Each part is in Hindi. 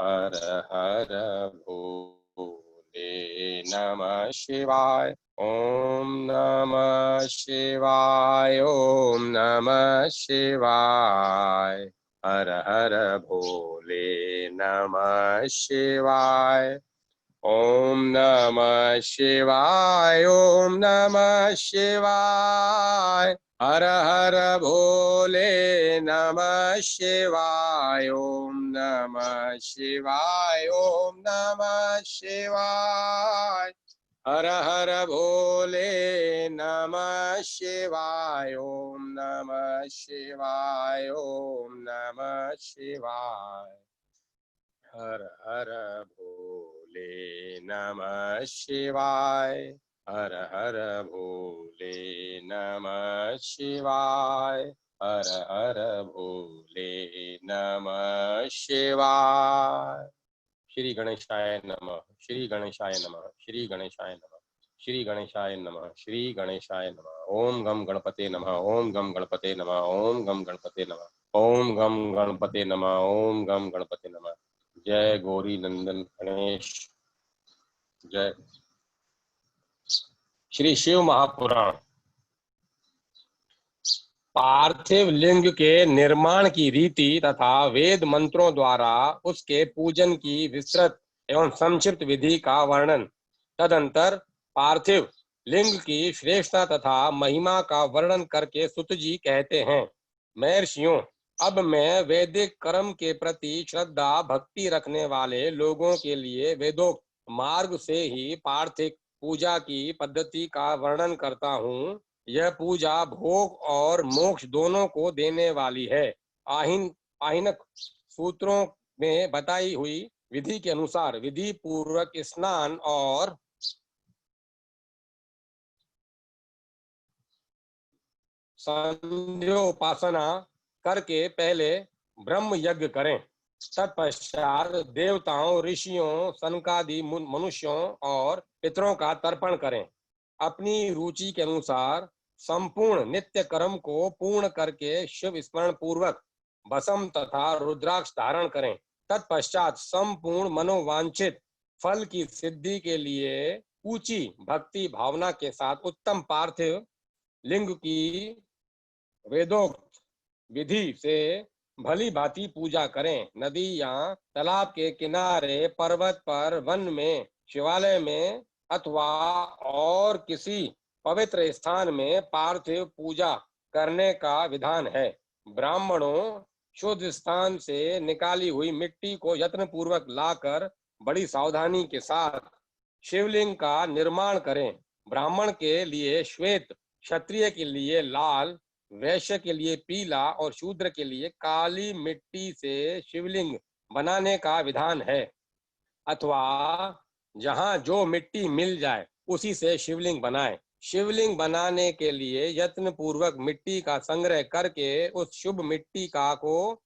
हर हर भोले नमः शिवाय। ओम नमः शिवाय, ओम नमः शिवाय। हर हर भोले नमः शिवाय। ओम नमः शिवाय, ओम नमः शिवाय। हर हर भोले नमः शिवाय। ओम नमः शिवाय, ओम नमः शिवाय। हर हर भोले नमः शिवाय। ओम नमः शिवाय, ओम नमः शिवाय। हर हर भोले नमः शिवाय। हर हर भोले नमः शिवाय। हर हर भोले नमः शिवाय। श्री गणेशाय नमः, श्री गणेशाय नमः, श्री गणेशाय नमः, श्री गणेशाय नमः, श्री गणेशाय नमः। ओम गम गणपते नमः, ओम गम गणपते नमः, ओम गम गणपते नमः, ओम गम गणपते नमः, ओम गम गणपते नमः। जय गौरी नंदन गणेश। जय श्री शिव महापुराण। पार्थिव लिंग के निर्माण की रीति तथा वेद मंत्रों द्वारा उसके पूजन की विस्तृत एवं संक्षिप्त विधि का वर्णन। तदंतर पार्थिव लिंग की श्रेष्ठता तथा महिमा का वर्णन करके सुत जी कहते हैं, महर्षियों, अब मैं वैदिक कर्म के प्रति श्रद्धा भक्ति रखने वाले लोगों के लिए वेदोक्त मार्ग से ही पार्थिव पूजा की पद्धति का वर्णन करता हूँ। यह पूजा भोग और मोक्ष दोनों को देने वाली है। आहिनक सूत्रों में बताई हुई विधि के अनुसार विधि पूर्वक स्नान और संध्योपासना करके पहले ब्रह्म यज्ञ करें। तत्पश्चात देवताओं, ऋषियों, सनकादि मनुष्यों और पितरों का तर्पण करें। अपनी रुचि के अनुसार संपूर्ण नित्य कर्म को पूर्ण करके शिव स्मरण पूर्वक भस्म तथा रुद्राक्ष धारण करें। तत्पश्चात संपूर्ण मनोवांछित फल की सिद्धि के लिए ऊंची भक्ति भावना के साथ उत्तम पार्थिव लिंग की वेदोक्त विधि से भली भांति पूजा करें। नदी या तालाब के किनारे, पर्वत पर, वन में, शिवालय में अथवा और किसी पवित्र स्थान में पार्थिव पूजा करने का विधान है। ब्राह्मणों शुद्ध स्थान से निकाली हुई मिट्टी को यत्न पूर्वक लाकर बड़ी सावधानी के साथ शिवलिंग का निर्माण करें। ब्राह्मण के लिए श्वेत, क्षत्रिय के लिए लाल, वैश्य के लिए पीला और शूद्र के लिए काली मिट्टी से शिवलिंग बनाने का विधान है। अथवा जहां जो मिट्टी मिल जाए उसी से शिवलिंग बनाए। शिवलिंग बनाने के लिए यत्न पूर्वक मिट्टी का संग्रह करके उस शुभ मिट्टी का को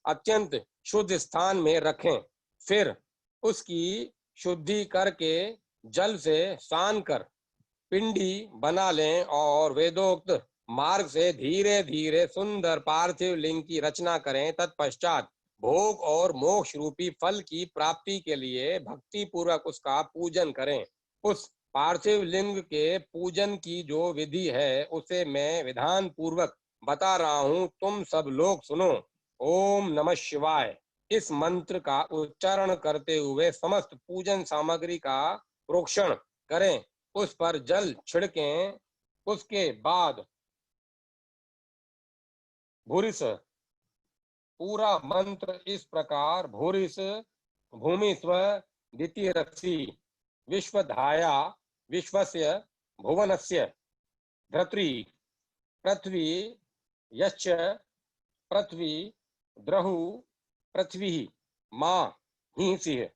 अत्यंत शुद्ध स्थान में रखें। फिर उसकी शुद्धि करके जल से स्नान कर पिंडी बना लें और वेदोक्त मार्ग से धीरे धीरे सुंदर पार्थिव लिंग की रचना करें। तत्पश्चात भोग और मोक्ष रूपी फल की प्राप्ति के लिए भक्ति पूर्वक उसका पूजन करें। उस पार्थिव लिंग के पूजन की जो विधि है उसे मैं विधान पूर्वक बता रहा हूँ, तुम सब लोग सुनो। ओम नमः शिवाय इस मंत्र का उच्चारण करते हुए समस्त पूजन सामग्री का प्रोक्षण करें, उस पर जल छिड़कें। उसके बाद भूरिस पूरा मंत्र इस प्रकार: भूरिस भूमि स्व द्वितीय रक्षी विश्वधाया विश्वस्य भुवनस्य धृत्री पृथ्वी यश्च पृथ्वी द्रहु पृथ्वी माँ हिंसिह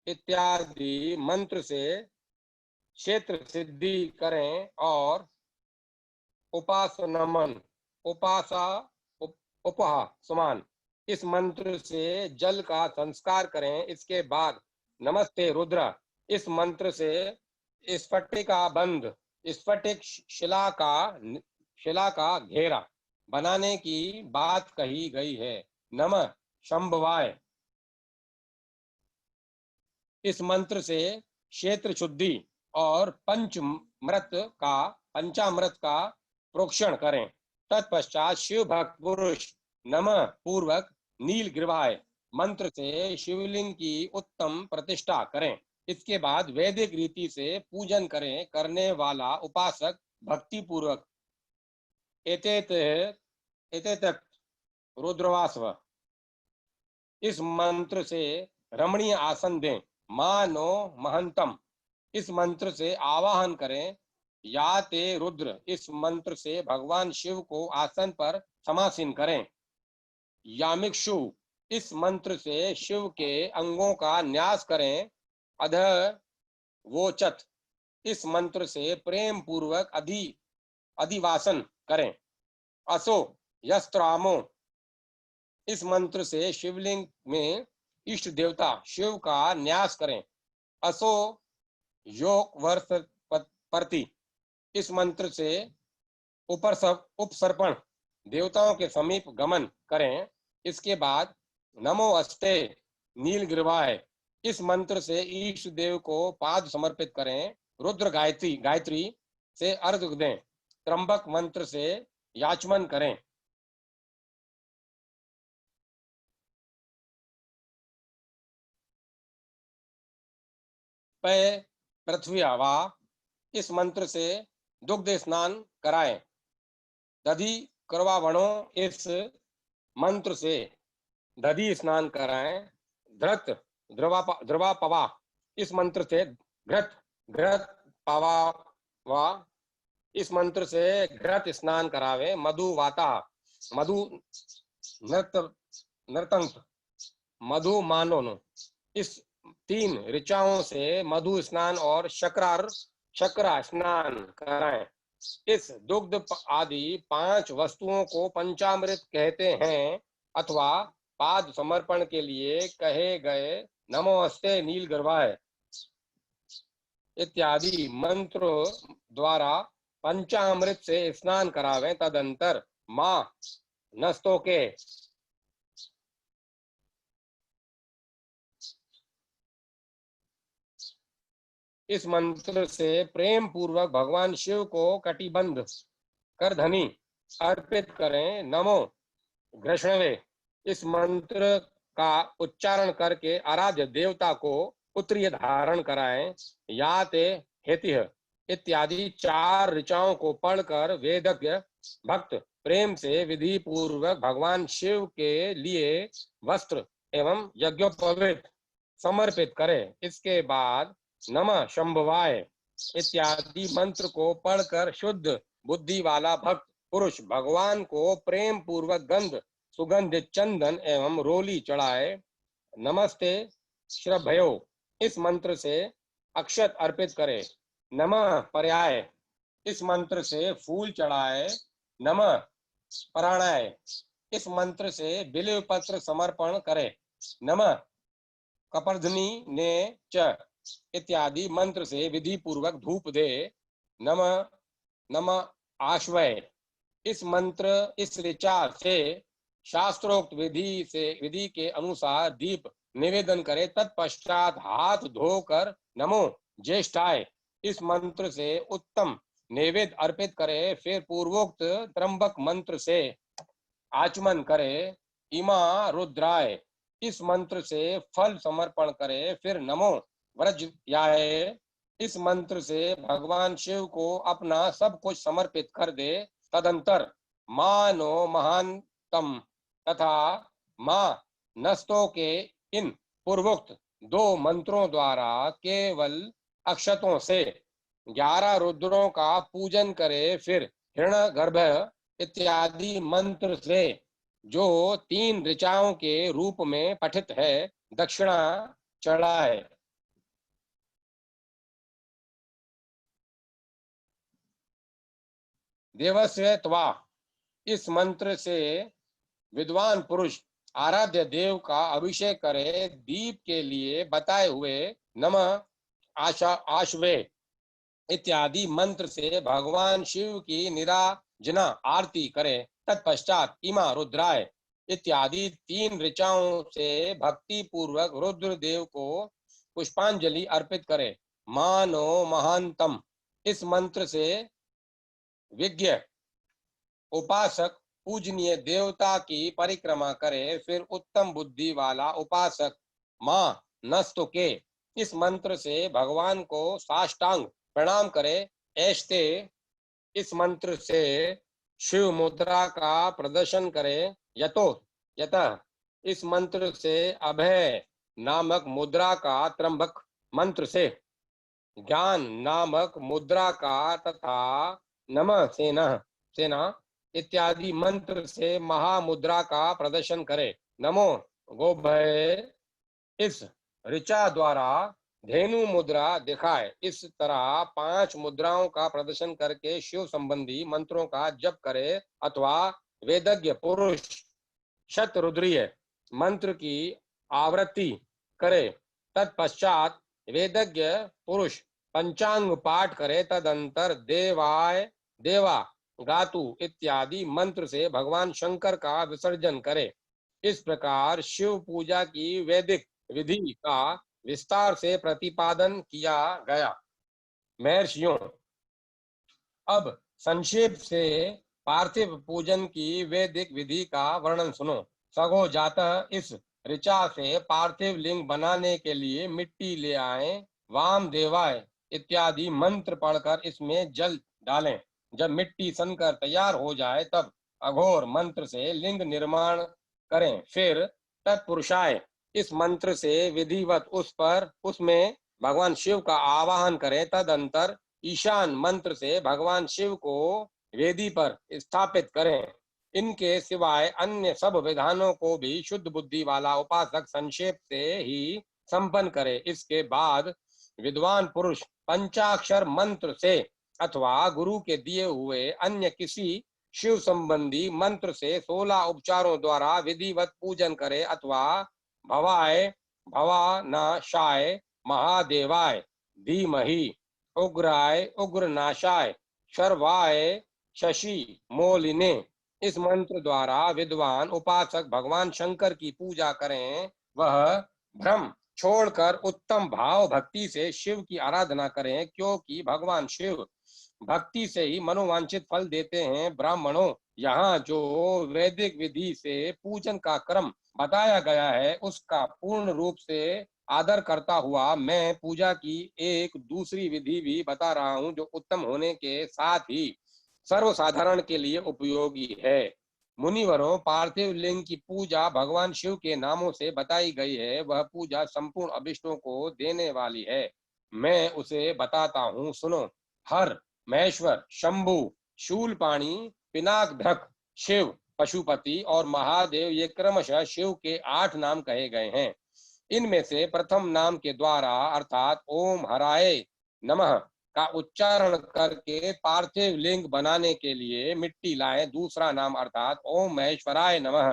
इत्यादि मंत्र से क्षेत्र सिद्धि करें और उपासनमन उपासा उपहा समान इस मंत्र से जल का संस्कार करें। इसके बाद नमस्ते रुद्र इस मंत्र से स्फटिका बंद स्फटिक शिला का घेरा बनाने की बात कही गई है। नमः शंभवाय इस मंत्र से क्षेत्र शुद्धि और पंचामृत का प्रोक्षण करें। तत्पश्चात शिव भक्त पुरुष नमः पूर्वक नीलग्रीवाय मंत्र से शिवलिंग की उत्तम प्रतिष्ठा करें। इसके बाद वैदिक रीति से पूजन करें। करने वाला उपासक भक्ति पूर्वक एतेत रुद्रवास्व इस मंत्र से रमणीय आसन दें। मानो महंतम इस मंत्र से आवाहन करें। या ते रुद्र इस मंत्र से भगवान शिव को आसन पर समासीन करें। यामिक्षु इस मंत्र से शिव के अंगों का न्यास करें। अध वोचत इस मंत्र से प्रेम पूर्वक अधिवासन करें। असो यस्त्रामो इस मंत्र से शिवलिंग में इष्ट देवता शिव का न्यास करें। असो योग वर्ष प्रति इस मंत्र से उपसर्पण देवताओं के समीप गमन करें। इसके बाद नमो अस्ते नीलग्रीवाय इस मंत्र से ईश देव को पाद समर्पित करें। रुद्र गायत्री से अर्घ दें। त्र्यंबक मंत्र से याचमन करें। पय पृथ्वी हवा इस मंत्र से दुग्ध स्नान कराएं। दधि करवावणों इस मंत्र से दधि स्नान कराएं। धृत द्रवापवा इस मंत्र से घृत पावा इस मंत्र से घृत स्नान करावे। मधुवाता मधु नर्तंत मधु मानोन इस 3 ऋचाओं से मधु स्नान और शकरा स्नान कराएं। इस दुग्ध आदि 5 वस्तुओं को पंचामृत कहते हैं अथवा पाद समर्पण के लिए कहे गए नमोस्ते नीलग्रीवाय इत्यादि मंत्र द्वारा पंचामृत से स्नान करावें। तदंतर मां नस्तों के इस मंत्र से प्रेम पूर्वक भगवान शिव को कटिबंध कर धनी अर्पित करें। नमो घृष्णवे इस मंत्र का उच्चारण करके आराध्य देवता को उत्तरीय धारण कराएं। या ते हेतिह इत्यादि 4 ऋचाओं को पढ़कर वेदज्ञ भक्त प्रेम से विधि पूर्वक भगवान शिव के लिए वस्त्र एवं यज्ञोपवीत समर्पित करें। इसके बाद नमः शंभवाय इत्यादि मंत्र को पढ़कर शुद्ध बुद्धि वाला भक्त पुरुष भगवान को प्रेम पूर्वक गंध सुगंधित चंदन एवं रोली चढ़ाए। नमस्ते श्रभयो इस मंत्र से अक्षत अर्पित करे। नमः पर्याय इस मंत्र से फूल चढ़ाए। नमः प्राणाय इस मंत्र से बिल्व पत्र समर्पण करे। नमः कपर्धनी ने च इत्यादि मंत्र से विधि पूर्वक धूप दे। नमः आश्वय इस मंत्र इस ऋचा से शास्त्रोक्त विधि के अनुसार दीप निवेदन करे। तत्पश्चात हाथ धोकर नमो ज्येष्ठाय इस मंत्र से उत्तम नैवेद्य अर्पित करे। फिर पूर्वोक्त त्र्यंबक मंत्र से आचमन करे। इमा रुद्राय इस मंत्र से फल समर्पण करे। फिर नमो व्रजयाय इस मंत्र से भगवान शिव को अपना सब कुछ समर्पित कर दे। तदंतर मानो महानतम तथा मां नस्तों के इन पूर्वोक्त 2 मंत्रों द्वारा केवल अक्षतों से 11 रुद्रों का पूजन करे। फिर हिरण्यगर्भ इत्यादि मंत्र से जो 3 ऋचाओं के रूप में पठित है दक्षिणा चढ़ाए। देवस्य त्वा इस मंत्र से विद्वान पुरुष आराध्य देव का अभिषेक करे। दीप के लिए बताए हुए नमः आश्वे इत्यादि मंत्र से भगवान शिव की निराजना आरती करे। तत्पश्चात इमा रुद्राय इत्यादि 3 ऋचाओं से भक्ति पूर्वक रुद्र देव को पुष्पांजलि अर्पित करें। मानो महानतम, इस मंत्र से विज्ञ उपासक पूजनीय देवता की परिक्रमा करे। फिर उत्तम बुद्धि वाला उपासक माँ नस्तुके, इस मंत्र से भगवान को साष्टांग प्रणाम करे। ऐसे इस मंत्र से शिव मुद्रा का प्रदर्शन करे। यतः इस मंत्र से अभय नामक मुद्रा का, त्र्यंबक मंत्र से ज्ञान नामक मुद्रा का तथा नमः सेना इत्यादि मंत्र से महामुद्रा का प्रदर्शन करे। नमो गोभय, इस ऋचा द्वारा धेनु मुद्रा दिखाए। इस तरह 5 मुद्राओं का प्रदर्शन करके शिव संबंधी मंत्रों का जप करे अथवा वेदज्ञ पुरुष शतरुद्रीय मंत्र की आवृत्ति करे। तत्पश्चात वेदज्ञ पुरुष पंचांग पाठ करे। तदंतर देवा गातु इत्यादि मंत्र से भगवान शंकर का विसर्जन करे। इस प्रकार शिव पूजा की वैदिक विधि का विस्तार से प्रतिपादन किया गया। महर्षियों, अब संक्षेप से पार्थिव पूजन की वैदिक विधि का वर्णन सुनो। सगो जातः, इस ऋचा से पार्थिव लिंग बनाने के लिए मिट्टी ले आए। वाम देवाय इत्यादि मंत्र पढ़कर इसमें जल डालें। जब मिट्टी सनकर तैयार हो जाए तब अघोर मंत्र से लिंग निर्माण करें। फिर तत्पुरुषाय, इस मंत्र से विधिवत उसमें भगवान शिव का आवाहन करें। तदंतर ईशान मंत्र से भगवान शिव को वेदी पर स्थापित करें। इनके सिवाय अन्य सब विधानों को भी शुद्ध बुद्धि वाला उपासक संक्षेप से ही संपन्न करे। इसके बाद विद्वान पुरुष पंचाक्षर मंत्र से अथवा गुरु के दिए हुए अन्य किसी शिव संबंधी मंत्र से 16 उपचारों द्वारा विधिवत पूजन करे अथवा भवाय भवानाशाय महादेवाय धीमहि, उग्राय उग्रनाशाय शर्वाय शशि मोलिने, इस मंत्र द्वारा विद्वान उपासक भगवान शंकर की पूजा करें। वह भ्रम छोड़कर उत्तम भाव भक्ति से शिव की आराधना करें, क्योंकि भगवान शिव भक्ति से ही मनोवांछित फल देते हैं। ब्राह्मणों, यहाँ जो वैदिक विधि से पूजन का क्रम बताया गया है उसका पूर्ण रूप से आदर करता हुआ मैं पूजा की एक दूसरी विधि भी बता रहा हूँ, जो उत्तम होने के साथ ही सर्वसाधारण के लिए उपयोगी है। मुनिवरों, पार्थिव लिंग की पूजा भगवान शिव के नामों से बताई गई है। वह पूजा संपूर्ण अभिष्टों को देने वाली है। मैं उसे बताता हूँ, सुनो। हर, महेश्वर, शंभु, शूलपाणी, पिनाकधक, शिव, पशुपति और महादेव, ये क्रमशः शिव के 8 नाम कहे गए हैं। इनमें से प्रथम नाम के द्वारा अर्थात ओम हराय नमः का उच्चारण करके पार्थिव लिंग बनाने के लिए मिट्टी लाएं। दूसरा नाम अर्थात ओम महेश्वराय नमः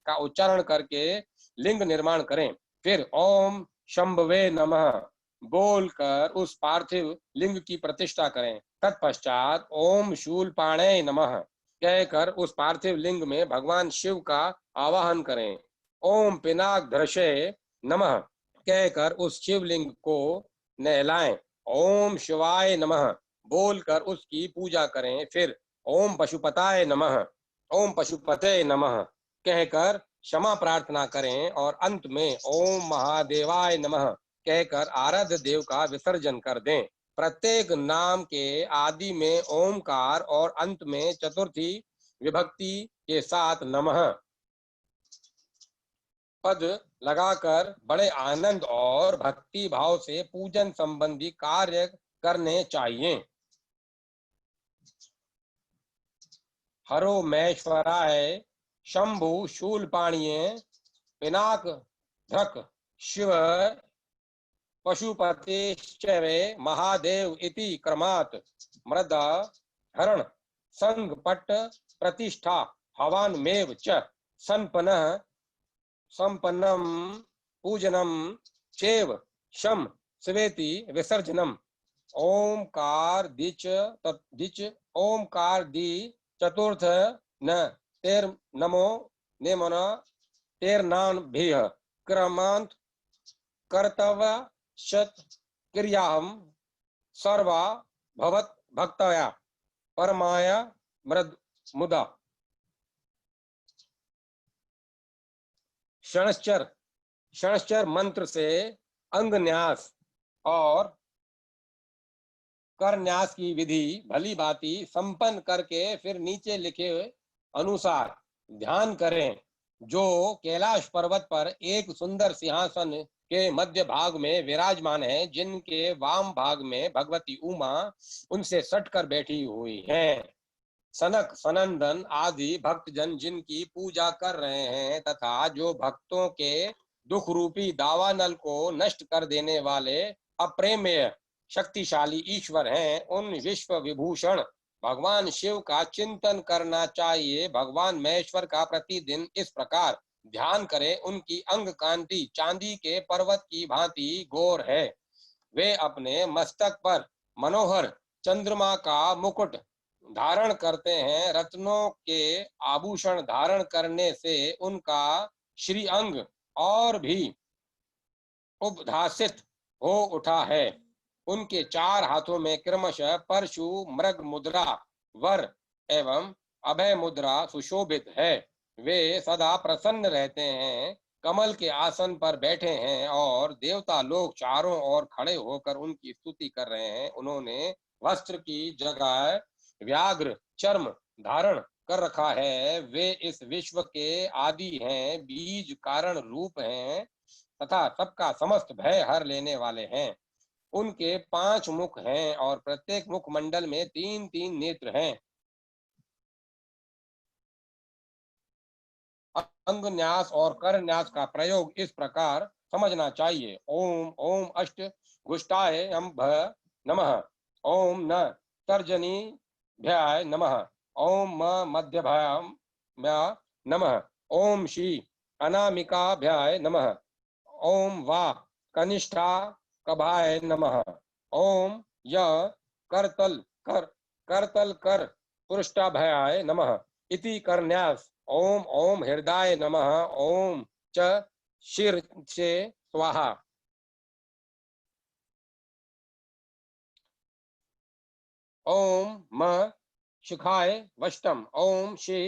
का उच्चारण करके लिंग निर्माण करें। फिर ओम शंभवे नमः बोलकर उस पार्थिव लिंग की प्रतिष्ठा करें। तत्पश्चात ओम शूलपाणय नमः कहकर उस पार्थिव लिंग में भगवान शिव का आवाहन करें। ओम पिनाकधृषे नमः कहकर उस शिवलिंग को नहलाएं। ओम शिवाय नमः बोलकर उसकी पूजा करें। फिर ओम पशुपताय नमः, ओम पशुपते नमः कहकर क्षमा प्रार्थना करें और अंत में ओम महादेवाय नमः कहकर आराध्य देव का विसर्जन कर दें। प्रत्येक नाम के आदि में ओमकार और अंत में चतुर्थी विभक्ति के साथ नमः पद लगाकर बड़े आनंद और भक्ति भाव से पूजन संबंधी कार्य करने चाहिए। हरो महेश्वराय शंभु शूलपाणीय पिनाक धक शिव पशुपतिश्चवे महादेव इति क्रमात् मृद हरण संग पट प्रतिष्ठा हवानमेव च संपन्नम पूजनम चेव शम स्वेति विसर्जनम। ओमकार दिच ओमकार दि चतुर्थ न तेर नमो नेमन तेरनान भी क्रमांत कर्तव्य शत क्रियाहम सर्वा भवत भक्तया परमाया मृद मुदा। क्षणश्चर क्षणश्चर मंत्र से अंग न्यास और कर न्यास की विधि भली भांति संपन्न करके फिर नीचे लिखे अनुसार ध्यान करें। जो कैलाश पर्वत पर एक सुंदर सिंहासन के मध्य भाग में विराजमान है, जिनके वाम भाग में भगवती उमा उनसे सटकर बैठी हुई हैं। सनक सनंदन आदि भक्तजन जिनकी पूजा कर रहे हैं तथा जो भक्तों के दुख रूपी दावानल को नष्ट कर देने वाले अप्रेमेय शक्तिशाली ईश्वर हैं, उन विश्व विभूषण भगवान शिव का चिंतन करना चाहिए। भगवान महेश्वर का प्रतिदिन इस प्रकार ध्यान करें। उनकी अंग कांति चांदी के पर्वत की भांति गोर है। वे अपने मस्तक पर मनोहर चंद्रमा का मुकुट धारण करते हैं। रत्नों के आभूषण धारण करने से उनका श्री अंग और भी उपधासित हो उठा है। उनके चार हाथों में क्रमशः परशु, मृग मुद्रा, वर एवं अभय मुद्रा सुशोभित है। वे सदा प्रसन्न रहते हैं, कमल के आसन पर बैठे हैं और देवता लोग चारों ओर खड़े होकर उनकी स्तुति कर रहे हैं। उन्होंने वस्त्र की जगह व्याघ्र चर्म धारण कर रखा है। वे इस विश्व के आदि हैं, बीज कारण रूप हैं तथा सबका समस्त भय हर लेने वाले हैं। उनके 5 मुख हैं और प्रत्येक मुख मंडल में 3-3 नेत्र हैं। अंग न्यास और कर न्यास का प्रयोग इस प्रकार समझना चाहिए। ओम ओम अष्ट गुष्टाय नमः। ओम न तर्जनी भ्याय नमः। ओम मध्यभयाम नमः। ओम श्री अनामिकाभ्याय नमः। ओम वा कनिष्ठा कभाय नमः। ओम य करतल कर पृष्ठाभयाय नमः इति करन्यास। ओम ओम हृदय नमः। ओम च शिर से स्वाहा। ओम म शिखाय वष्टम। ओम श्री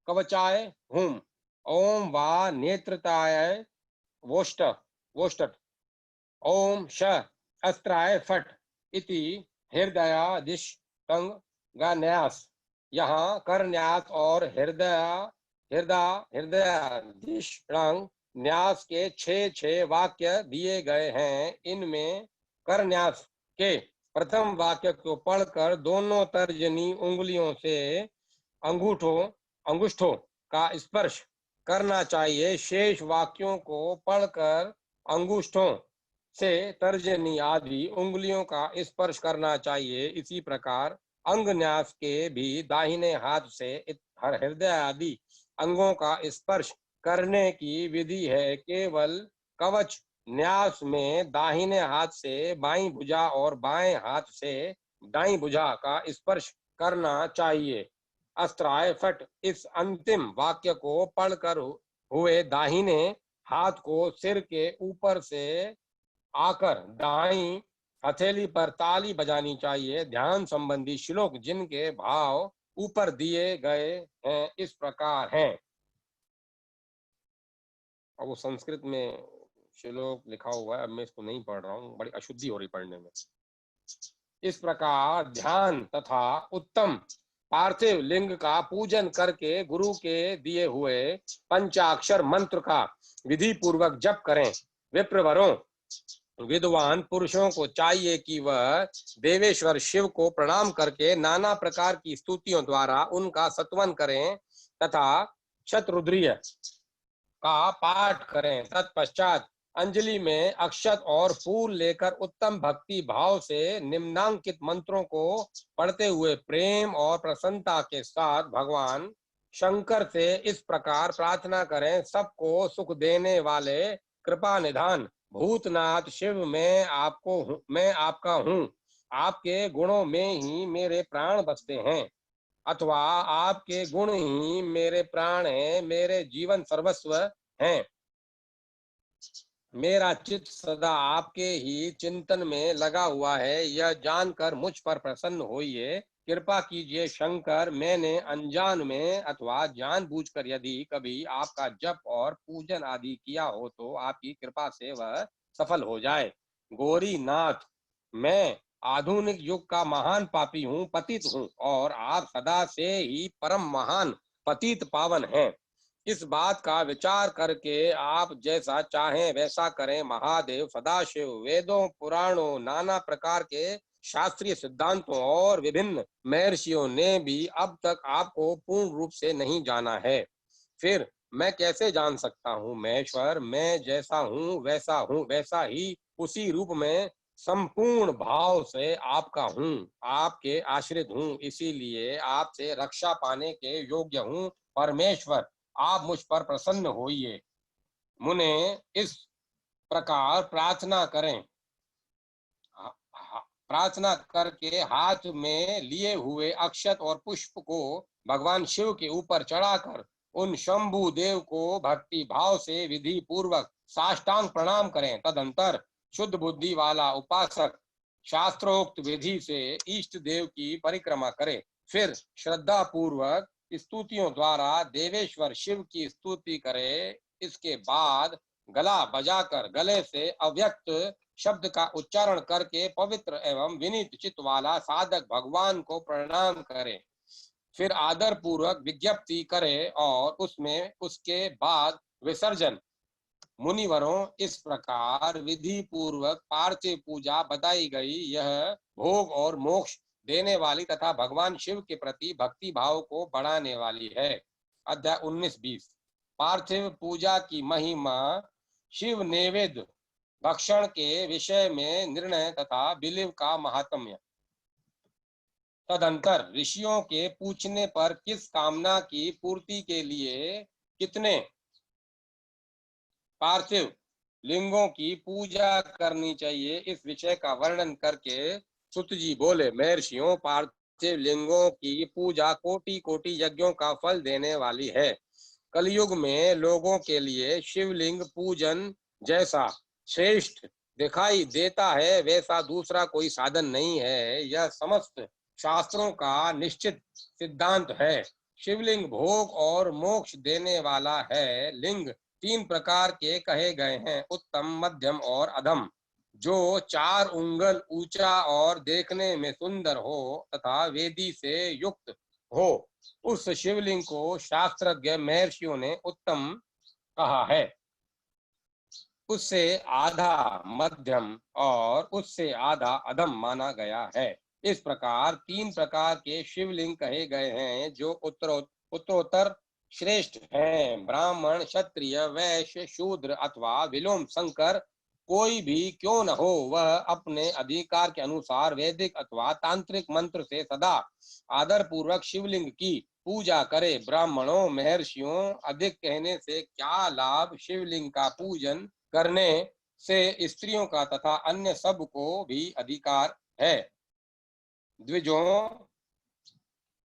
कवचाय हुम। ओम वा नेत्रताय वोष्टट। ओम श अस्त्राय फट इति हृदयादिश न्यास। यहाँ कर न्यास और हृदयादिश न्यास के 6 वाक्य दिए गए हैं। इनमें कर न्यास के प्रथम वाक्य को पढ़कर दोनों तर्जनी उंगलियों से अंगुष्ठों का स्पर्श करना चाहिए। शेष वाक्यों को पढ़कर अंगुष्ठों से तर्जनी आदि उंगलियों का स्पर्श करना चाहिए। इसी प्रकार अंग न्यास के भी दाहिने हाथ से हृदय आदि अंगों का स्पर्श करने की विधि है। केवल कवच न्यास में दाहिने हाथ से बाईं भुजा और बाएं हाथ से दाईं भुजा का स्पर्श करना चाहिए। अस्त्राय फट इस अंतिम वाक्य को पढ़कर हुए दाहिने हाथ को सिर के ऊपर से आकर दाईं हथेली पर ताली बजानी चाहिए। ध्यान संबंधी श्लोक जिनके भाव ऊपर दिए गए हैं इस प्रकार हैं। और वो संस्कृत में श्लोक लिखा हुआ है, अब मैं इसको नहीं पढ़ रहा हूँ, बड़ी अशुद्धि हो रही पढ़ने में। इस प्रकार ध्यान तथा उत्तम पार्थिव लिंग का पूजन करके गुरु के दिए हुए पंचाक्षर मंत्र का विधि पूर्वक जप करें। विप्रवरों, विद्वान पुरुषों को चाहिए कि वह देवेश्वर शिव को प्रणाम करके नाना प्रकार की स्तुतियों द्वारा उनका सत्वन करें तथा शतरुद्रीय का पाठ करें। तत्पश्चात अंजलि में अक्षत और फूल लेकर उत्तम भक्ति भाव से निम्नांकित मंत्रों को पढ़ते हुए प्रेम और प्रसन्नता के साथ भगवान शंकर से इस प्रकार प्रार्थना करें। सबको सुख देने वाले कृपा निधान भूतनाथ शिव, मैं आपका हूँ। आपके गुणों में ही मेरे प्राण बसते हैं, अथवा आपके गुण ही मेरे प्राण हैं, मेरे जीवन सर्वस्व हैं। मेरा चित्त सदा आपके ही चिंतन में लगा हुआ है, यह जानकर मुझ पर प्रसन्न होइए। कृपा कीजिए शंकर, मैंने अनजान में अथवा जानबूझकर यदि कभी आपका जप और पूजन आदि किया हो तो आपकी कृपा से वह सफल हो जाए। गौरी नाथ, मैं आधुनिक युग का महान पापी हूँ, पतित हूँ, और आप सदा से ही परम महान पतित पावन हैं। इस बात का विचार करके आप जैसा चाहें वैसा करें। महादेव, सदाशिव, वेदों, पुराणों, नाना प्रकार के शास्त्रीय सिद्धांतों और विभिन्न महर्षियों ने भी अब तक आपको पूर्ण रूप से नहीं जाना है। फिर मैं कैसे जान सकता हूँ महेश्वर? मैं जैसा हूँ वैसा ही उसी रूप में संपूर्ण भाव से आपका हूँ, आपके आश्रित हूँ, इसीलिए आपसे रक्षा पाने के योग्य हूँ। परमेश्वर, आप मुझ पर प्रसन्न होइए। मुने इस प्रकार प्रार्थना करें, प्रार्थना करके हाथ में लिए हुए अक्षत और पुष्प को भगवान शिव के ऊपर चढ़ाकर उन शंभु देव को भक्ति भाव से विधि पूर्वक साष्टांग प्रणाम करें। तदंतर शुद्ध बुद्धि वाला उपासक शास्त्रोक्त विधि से इष्ट देव की परिक्रमा करे। फिर श्रद्धा पूर्वक स्तुतियों द्वारा देवेश्वर शिव की स्तुति करे। इसके बाद गला बजाकर गले से अव्यक्त शब्द का उच्चारण करके पवित्र एवं विनीत चित्त वाला साधक भगवान को प्रणाम करे। फिर आदर पूर्वक विज्ञप्ति करे और उसमें उसके बाद विसर्जन। मुनिवरों, इस प्रकार विधि पूर्वक पार्थिव पूजा बताई गई। यह भोग और मोक्ष देने वाली तथा भगवान शिव के प्रति भक्ति भाव को बढ़ाने वाली है। अध्याय 19-20 पार्थिव पूजा की महिमा, शिव नैवेद्य भक्षण के विषय में निर्णय तथा बिलिव का महात्म्य। तदंतर ऋषियों के पूछने पर किस कामना की पूर्ति के लिए कितने पार्थिव लिंगों की पूजा करनी चाहिए, इस विषय का वर्णन करके सुत जी बोले, महर्षियों, पार्थिव लिंगों की पूजा कोटि कोटि यज्ञों का फल देने वाली है। कलयुग में लोगों के लिए शिवलिंग पूजन जैसा श्रेष्ठ दिखाई देता है वैसा दूसरा कोई साधन नहीं है। यह समस्त शास्त्रों का निश्चित सिद्धांत है। शिवलिंग भोग और मोक्ष देने वाला है। लिंग 3 प्रकार के कहे गए हैं, उत्तम, मध्यम और अधम। जो 4 उंगल ऊंचा और देखने में सुंदर हो तथा वेदी से युक्त हो, उस शिवलिंग को शास्त्रज्ञ महर्षियों ने उत्तम कहा है। उससे आधा मध्यम और उससे आधा अधम माना गया है। इस प्रकार 3 प्रकार के शिवलिंग कहे गए हैं जो उत्तरोत्तर श्रेष्ठ हैं। ब्राह्मण, क्षत्रिय, वैश्य, शूद्र अथवा विलोम शंकर कोई भी क्यों न हो, वह अपने अधिकार के अनुसार वैदिक अथवा तांत्रिक मंत्र से सदा आदर पूर्वक शिवलिंग की पूजा करे। ब्राह्मणों, महर्षियों, अधिक कहने से क्या लाभ? शिवलिंग का पूजन करने से स्त्रियों का तथा अन्य सब को भी अधिकार है। द्विजों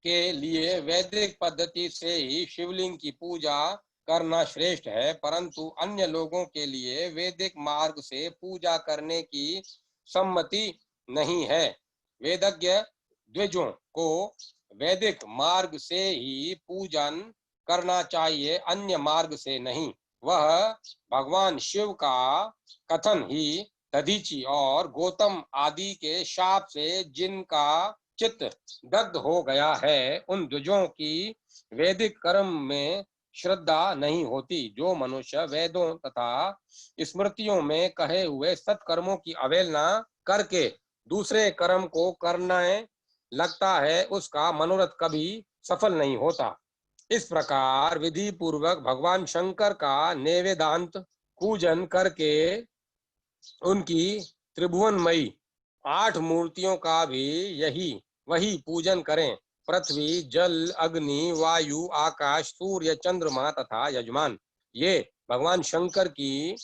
के लिए वैदिक पद्धति से ही शिवलिंग की पूजा करना श्रेष्ठ है, परंतु अन्य लोगों के लिए वैदिक मार्ग से पूजा करने की सम्मति नहीं है। वेदज्ञ द्विजों को वैदिक मार्ग से ही पूजन करना चाहिए, अन्य मार्ग से नहीं। वह भगवान शिव का कथन ही दधीची और गौतम आदि के शाप से जिनका चित्त दग्ध हो गया है, उन द्विजों की वैदिक कर्म में श्रद्धा नहीं होती। जो मनुष्य वेदों तथा स्मृतियों में कहे हुए सत्कर्मों की अवहेलना करके दूसरे कर्म को करने लगता है, उसका मनोरथ कभी सफल नहीं होता। इस प्रकार विधि पूर्वक भगवान शंकर का नैवेद्यांत पूजन करके उनकी त्रिभुवनमयी 8 मूर्तियों का भी वही पूजन करें। पृथ्वी, जल, अग्नि, वायु, आकाश, सूर्य, चंद्रमा तथा यजमान, ये भगवान शंकर की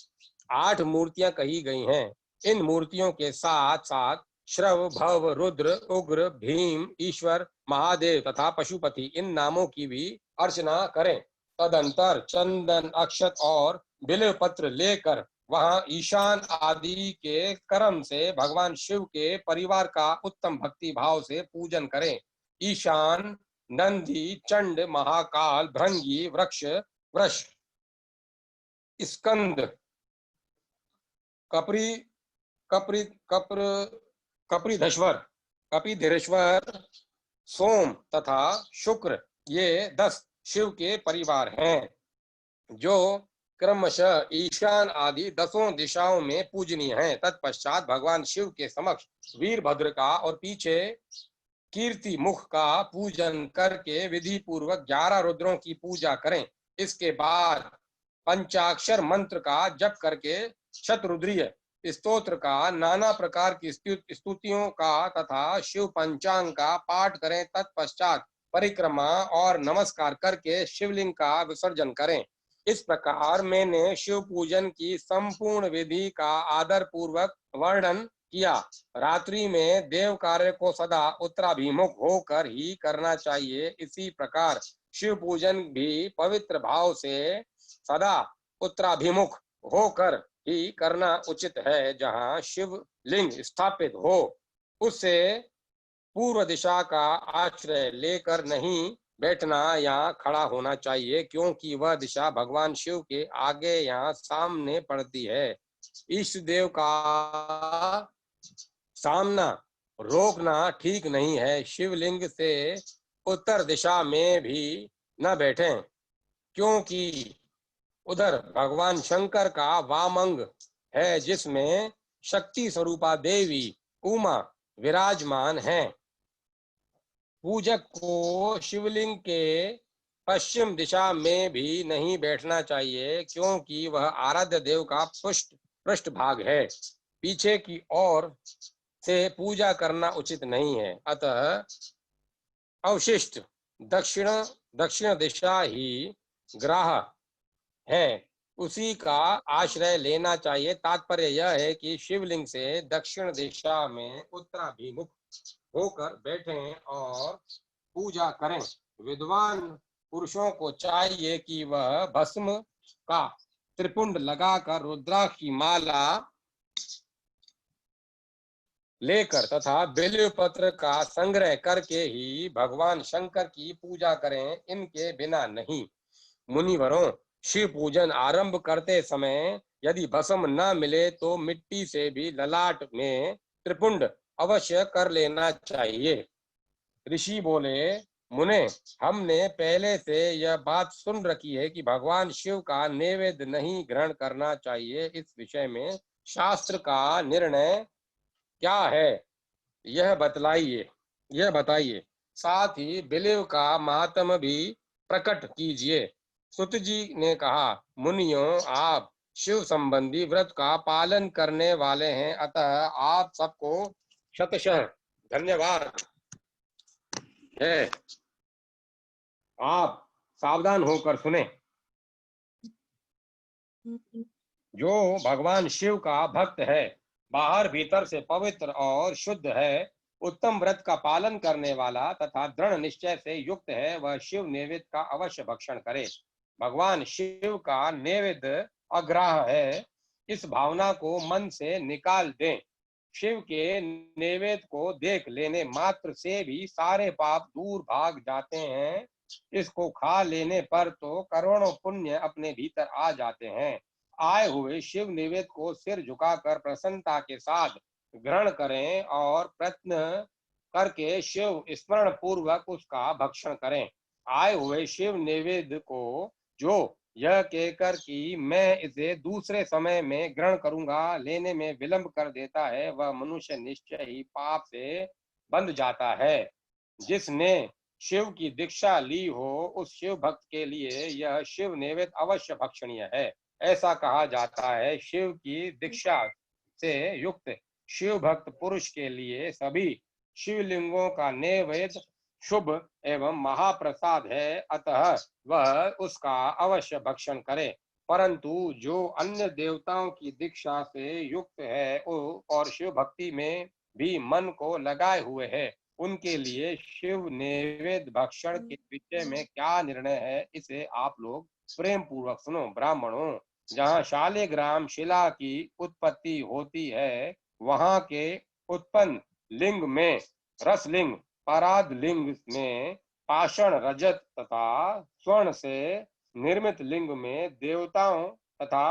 8 मूर्तियां कही गई हैं। इन मूर्तियों के साथ साथ श्रव, भव, रुद्र, उग्र, भीम, ईश्वर, महादेव तथा पशुपति, इन नामों की भी अर्चना करें। तदंतर चंदन, अक्षत और बिल्व पत्र लेकर वहां ईशान आदि के कर्म से भगवान शिव के परिवार का उत्तम भक्ति भाव से पूजन करें। ईशान, नंदी, चंड, महाकाल, भृंगी, वृक्ष, वृष, स्कंद, कपरी कपरी कप्र कपिधेश्वर, कपिधेश्वर, सोम तथा शुक्र, ये 10 शिव के परिवार हैं, जो क्रमशः ईशान आदि 10 दिशाओं में पूजनीय हैं। तत्पश्चात भगवान शिव के समक्ष वीरभद्र का और पीछे कीर्ति मुख का पूजन करके विधि पूर्वक 11 रुद्रों की पूजा करें। इसके बाद पंचाक्षर मंत्र का जप करके शतरुद्रीय स्तोत्र का, नाना प्रकार की स्तुतियों का तथा शिव पंचांग का पाठ करें। तत्पश्चात परिक्रमा और नमस्कार करके शिवलिंग का विसर्जन करें। इस प्रकार मैंने शिव पूजन की संपूर्ण विधि का आदर पूर्वक वर्णन किया। रात्रि में देव कार्य को सदा उत्तराभिमुख होकर ही करना चाहिए। इसी प्रकार शिव पूजन भी पवित्र भाव से सदा उत्तराभिमुख होकर ही करना उचित है। जहाँ शिव लिंग स्थापित हो उससे पूर्व दिशा का आश्रय लेकर नहीं बैठना या खड़ा होना चाहिए, क्योंकि वह दिशा भगवान शिव के आगे या सामने पड़ती है। इष्ट देव का सामना रोकना ठीक नहीं है। शिवलिंग से उत्तर दिशा में भी न बैठें, क्योंकि उधर भगवान शंकर का वामंग है, जिसमें शक्ति स्वरूपा देवी उमा विराजमान है। पूजक को शिवलिंग के पश्चिम दिशा में भी नहीं बैठना चाहिए, क्योंकि वह आराध्य देव का पृष्ठ भाग है। पीछे की ओर से पूजा करना उचित नहीं है। अतः अवशिष्ट दक्षिण दिशा ही ग्राह है, उसी का आश्रय लेना चाहिए। तात्पर्य यह है कि शिवलिंग से दक्षिण दिशा में उत्तराभिमुख होकर बैठें और पूजा करें। विद्वान पुरुषों को चाहिए कि वह भस्म का त्रिपुंड लगाकर रुद्राक्ष की माला लेकर तथा बेल पत्र का संग्रह करके ही भगवान शंकर की पूजा करें, इनके बिना नहीं। मुनिवरों, शिव पूजन आरंभ करते समय यदि भस्म न मिले तो मिट्टी से भी ललाट में त्रिपुंड अवश्य कर लेना चाहिए। ऋषि बोले, मुने, हमने पहले से यह बात सुन रखी है कि भगवान शिव का नैवेद्य नहीं ग्रहण करना चाहिए। इस विषय में शास्त्र का निर्णय क्या है, यह बताइए। साथ ही बिलीव का महात्म भी प्रकट कीजिए। सुत जी ने कहा, मुनियों, आप शिव संबंधी व्रत का पालन करने वाले हैं, अतः आप सबको शतशः धन्यवाद है। आप सावधान होकर सुने। जो भगवान शिव का भक्त है, बाहर भीतर से पवित्र और शुद्ध है, उत्तम व्रत का पालन करने वाला तथा दृढ़ निश्चय से युक्त है, वह शिव नैवेद्य का अवश्य भक्षण करे। भगवान शिव का नैवेद्य अग्राह्य है, इस भावना को मन से निकाल दें। शिव के नैवेद्य को देख लेने मात्र से भी सारे पाप दूर भाग जाते हैं। इसको खा लेने पर तो करोड़ों पुण्य अपने भीतर आ जाते हैं। आए हुए शिव नैवेद्य को सिर झुकाकर प्रसन्नता के साथ ग्रहण करें और प्रयत्न करके शिव स्मरण पूर्वक उसका भक्षण करें। आए हुए शिव नैवेद्य को जो यह कहकर कि मैं इसे दूसरे समय में ग्रहण करूंगा लेने में विलंब कर देता है, वह मनुष्य निश्चय ही पाप से बंध जाता है। जिसने शिव की दीक्षा ली हो, उस शिव भक्त के लिए यह शिव नैवेद्य अवश्य भक्षणीय है। ऐसा कहा जाता है, शिव की दीक्षा से युक्त शिव भक्त पुरुष के लिए सभी शिवलिंगों का नैवेद्य शुभ एवं महाप्रसाद है, अतः वह उसका अवश्य भक्षण करे। परंतु जो अन्य देवताओं की दीक्षा से युक्त है और शिव भक्ति में भी मन को लगाए हुए है, उनके लिए शिव नैवेद्य भक्षण के विषय में क्या निर्णय है, इसे आप लोग प्रेम पूर्वक सुनो। ब्राह्मणों, जहाँ शालिग्राम शिला की उत्पत्ति होती है, वहाँ के उत्पन्न लिंग में रसलिंग, पराद लिंग में पाषाण रजत तथा स्वर्ण से निर्मित लिंग में देवताओं तथा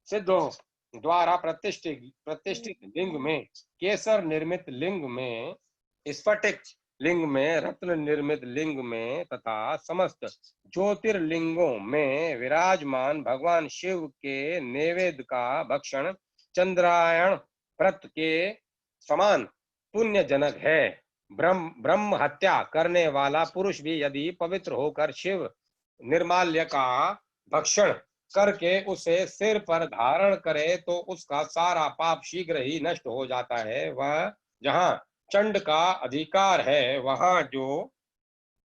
सिद्धों द्वारा प्रतिष्ठित प्रतिष्ठित लिंग में केसर निर्मित लिंग में स्फटिक लिंग में रत्न निर्मित लिंग में तथा समस्त ज्योतिर्लिंगों में विराजमान भगवान शिव के नैवेद्य का भक्षण चंद्रायण व्रत के समान पुण्यजनक है। ब्रह्म हत्या करने वाला पुरुष भी यदि पवित्र होकर शिव निर्माल्य का भक्षण करके उसे सिर पर धारण करे तो उसका सारा पाप शीघ्र ही नष्ट हो जाता है। वह जहाँ चंड का अधिकार है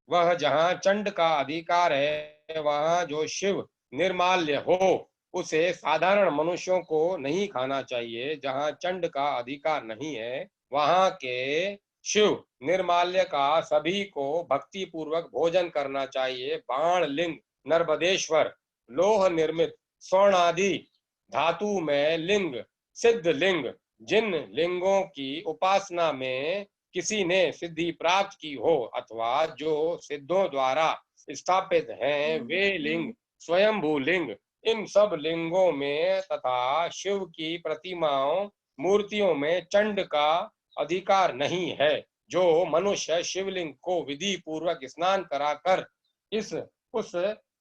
वह जहाँ चंड का अधिकार है वहाँ जो शिव निर्माल्य हो उसे साधारण मनुष्यों को नहीं खाना चाहिए। जहाँ चंड का अधिकार नहीं है वहाँ के शिव निर्माल्य का सभी को भक्ति पूर्वक भोजन करना चाहिए। बाण लिंग, नर्मदेश्वर, लोह निर्मित स्वर्ण आदि धातु में लिंग, सिद्ध लिंग, जिन लिंगों की उपासना में किसी ने सिद्धि प्राप्त की हो अथवा जो सिद्धों द्वारा स्थापित हैं, वे लिंग स्वयंभू लिंग। इन सब लिंगों में तथा शिव की प्रतिमाओं मूर्तियों में चंड का अधिकार नहीं है। जो मनुष्य शिवलिंग को विधि पूर्वक स्नान कराकर उस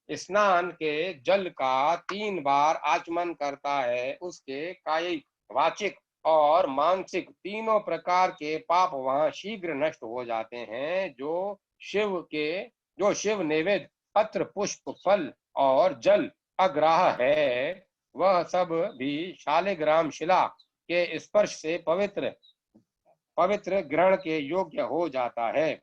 स्नान के जल का 3 बार आचमन करता है, उसके कायिक, वाचिक और मानसिक तीनों प्रकार के पाप वहां शीघ्र नष्ट हो जाते हैं। जो शिव नैवेद्य पत्र, पुष्प, फल और जल अग्राह है, वह सब भी शालिग्राम शिला के स्पर्श से पवित्र ग्रहण के योग्य हो जाता है।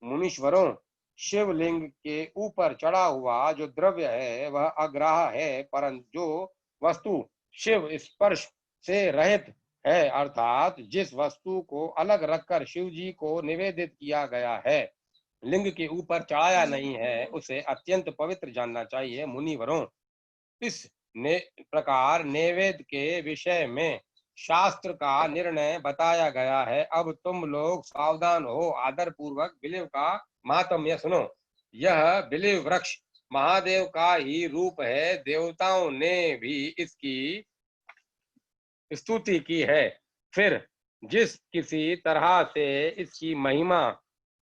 मुनीश्वरों, शिवलिंग के ऊपर चढ़ा हुआ जो द्रव्य है वह अग्राह है, परंतु जो वस्तु शिव स्पर्श से रहित है अर्थात जिस वस्तु को अलग रखकर शिव जी को निवेदित किया गया है, लिंग के ऊपर चढ़ाया नहीं है, उसे अत्यंत पवित्र जानना चाहिए। मुनिवरों, इस प्रकार नैवेद्य के विषय में शास्त्र का निर्णय बताया गया है। अब तुम लोग सावधान हो, आदर पूर्वक बिलीव का महात्म्य सुनो। यह बिलीव वृक्ष महादेव का ही रूप है। देवताओं ने भी इसकी स्तुति की है। फिर जिस किसी तरह से इसकी महिमा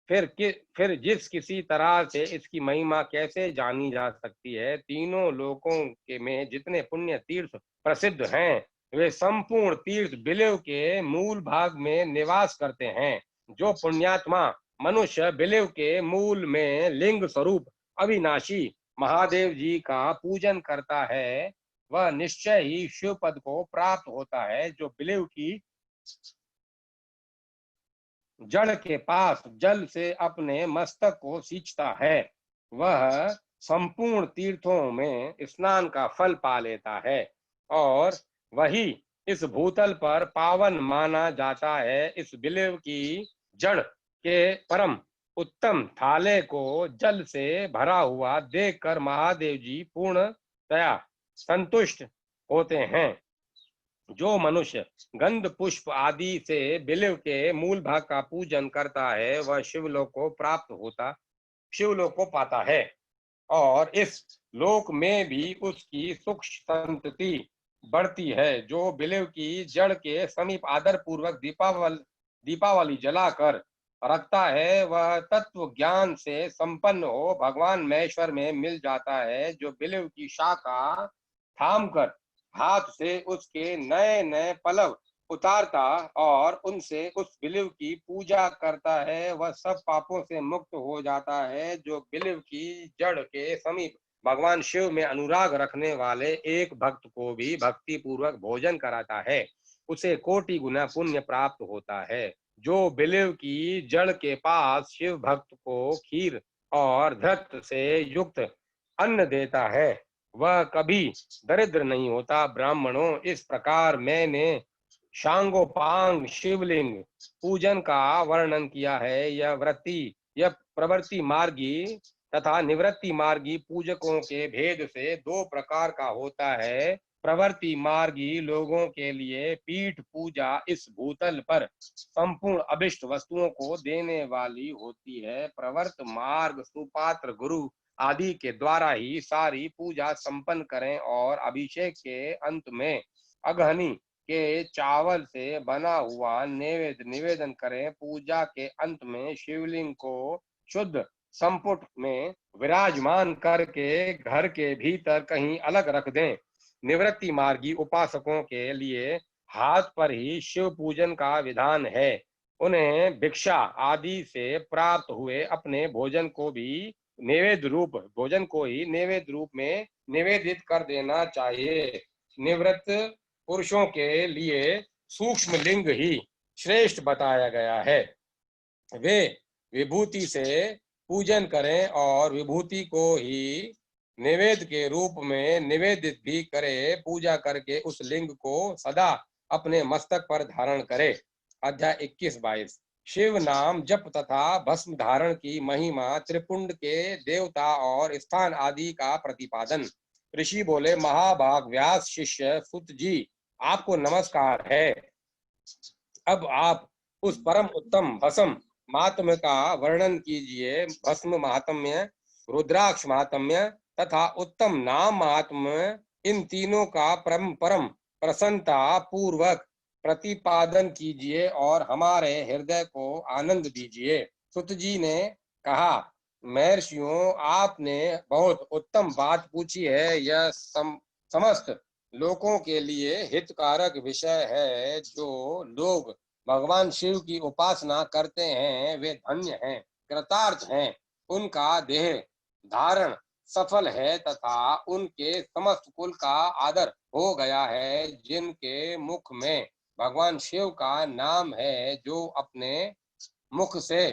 फिर जिस किसी तरह से इसकी महिमा कैसे जानी जा सकती है। तीनों लोकों के में जितने पुण्य तीर्थ प्रसिद्ध हैं, वे संपूर्ण तीर्थ बिलीव के मूल भाग में निवास करते हैं। जो पुण्यात्मा मनुष्य बिलीव के मूल में लिंग स्वरूप अविनाशी महादेव जी का पूजन करता है, वह निश्चय ही शिव पद को प्राप्त होता है। जो बिलीव की जड़ के पास जल से अपने मस्तक को सींचता है, वह संपूर्ण तीर्थों में स्नान का फल पा लेता है और वही इस भूतल पर पावन माना जाता है। इस बिलीव की जड़ के परम उत्तम थाले को जल से भरा हुआ देखकर महादेव जी पूर्णतया संतुष्ट होते हैं। जो मनुष्य गंध पुष्प आदि से बिलीव के मूल भाग का पूजन करता है, वह शिवलोक को पाता है और इस लोक में भी उसकी सुख संतति बढ़ती है। जो बिलीव की जड़ के समीप आदर पूर्वक दीपावली जलाकर रखता है, वह तत्व ज्ञान से संपन्न हो भगवान महेश्वर में मिल जाता है। जो बिलीव की शाखा थाम कर हाथ से उसके नए नए पलव उतारता और उनसे उस बिलीव की पूजा करता है, वह सब पापों से मुक्त हो जाता है। जो बिलीव की जड़ के समीप भगवान शिव में अनुराग रखने वाले एक भक्त को भी भक्ति पूर्वक भोजन कराता है, उसे कोटि गुना पुण्य प्राप्त होता है। जो बिलीव की जड़ के पास शिव भक्त को खीर और धृत से युक्त अन्न देता है, वह कभी दरिद्र नहीं होता। ब्राह्मणों, इस प्रकार मैंने शांगोपांग शिवलिंग पूजन का वर्णन किया है। यह प्रवृत्ति मार्गी तथा निवृत्ति मार्गी पूजकों के भेद से 2 प्रकार का होता है। प्रवृत्ति मार्गी लोगों के लिए पीठ पूजा इस भूतल पर संपूर्ण अभिष्ट वस्तुओं को देने वाली होती है। प्रवृत्त मार्ग सुपात्र गुरु आदि के द्वारा ही सारी पूजा संपन्न करें और अभिषेक के अंत में अगहनी के चावल से बना हुआ नैवेद्य निवेदन करें। पूजा के अंत में शिवलिंग को शुद्ध संपुट में विराजमान करके घर के भीतर कहीं अलग रख दें। निवृत्ति मार्गी उपासकों के लिए हाथ पर ही शिव पूजन का विधान है। उन्हें भिक्षा आदि से प्राप्त हुए अपने भोजन को ही नैवेद्य रूप में निवेदित कर देना चाहिए। निवृत्त पुरुषों के लिए सूक्ष्म लिंग ही श्रेष्ठ बताया गया है। वे विभूति से पूजन करें और विभूति को ही नैवेद्य के रूप में निवेदित भी करे। पूजा करके उस लिंग को सदा अपने मस्तक पर धारण करे। अध्याय 21-22 शिव नाम जप तथा भस्म धारण की महिमा, त्रिपुंड के देवता और स्थान आदि का प्रतिपादन। ऋषि बोले, महाभाग व्यास शिष्य सुत जी, आपको नमस्कार है। अब आप उस परम उत्तम भस्म महात्म्य का वर्णन कीजिए। भस्म महात्म्य, रुद्राक्ष महात्म्य तथा उत्तम नाम महात्म्य, इन तीनों का परम प्रसन्नता पूर्वक प्रतिपादन कीजिए और हमारे हृदय को आनंद दीजिए। सुत जी ने कहा, महर्षियों, आपने बहुत उत्तम बात पूछी है। यह समस्त लोगों के लिए हितकारक विषय है। जो लोग भगवान शिव की उपासना करते हैं वे धन्य हैं, कृतार्थ हैं। उनका देह धारण सफल है तथा उनके समस्त कुल का आदर हो गया है। जिनके मुख में भगवान शिव का नाम है, जो अपने मुख से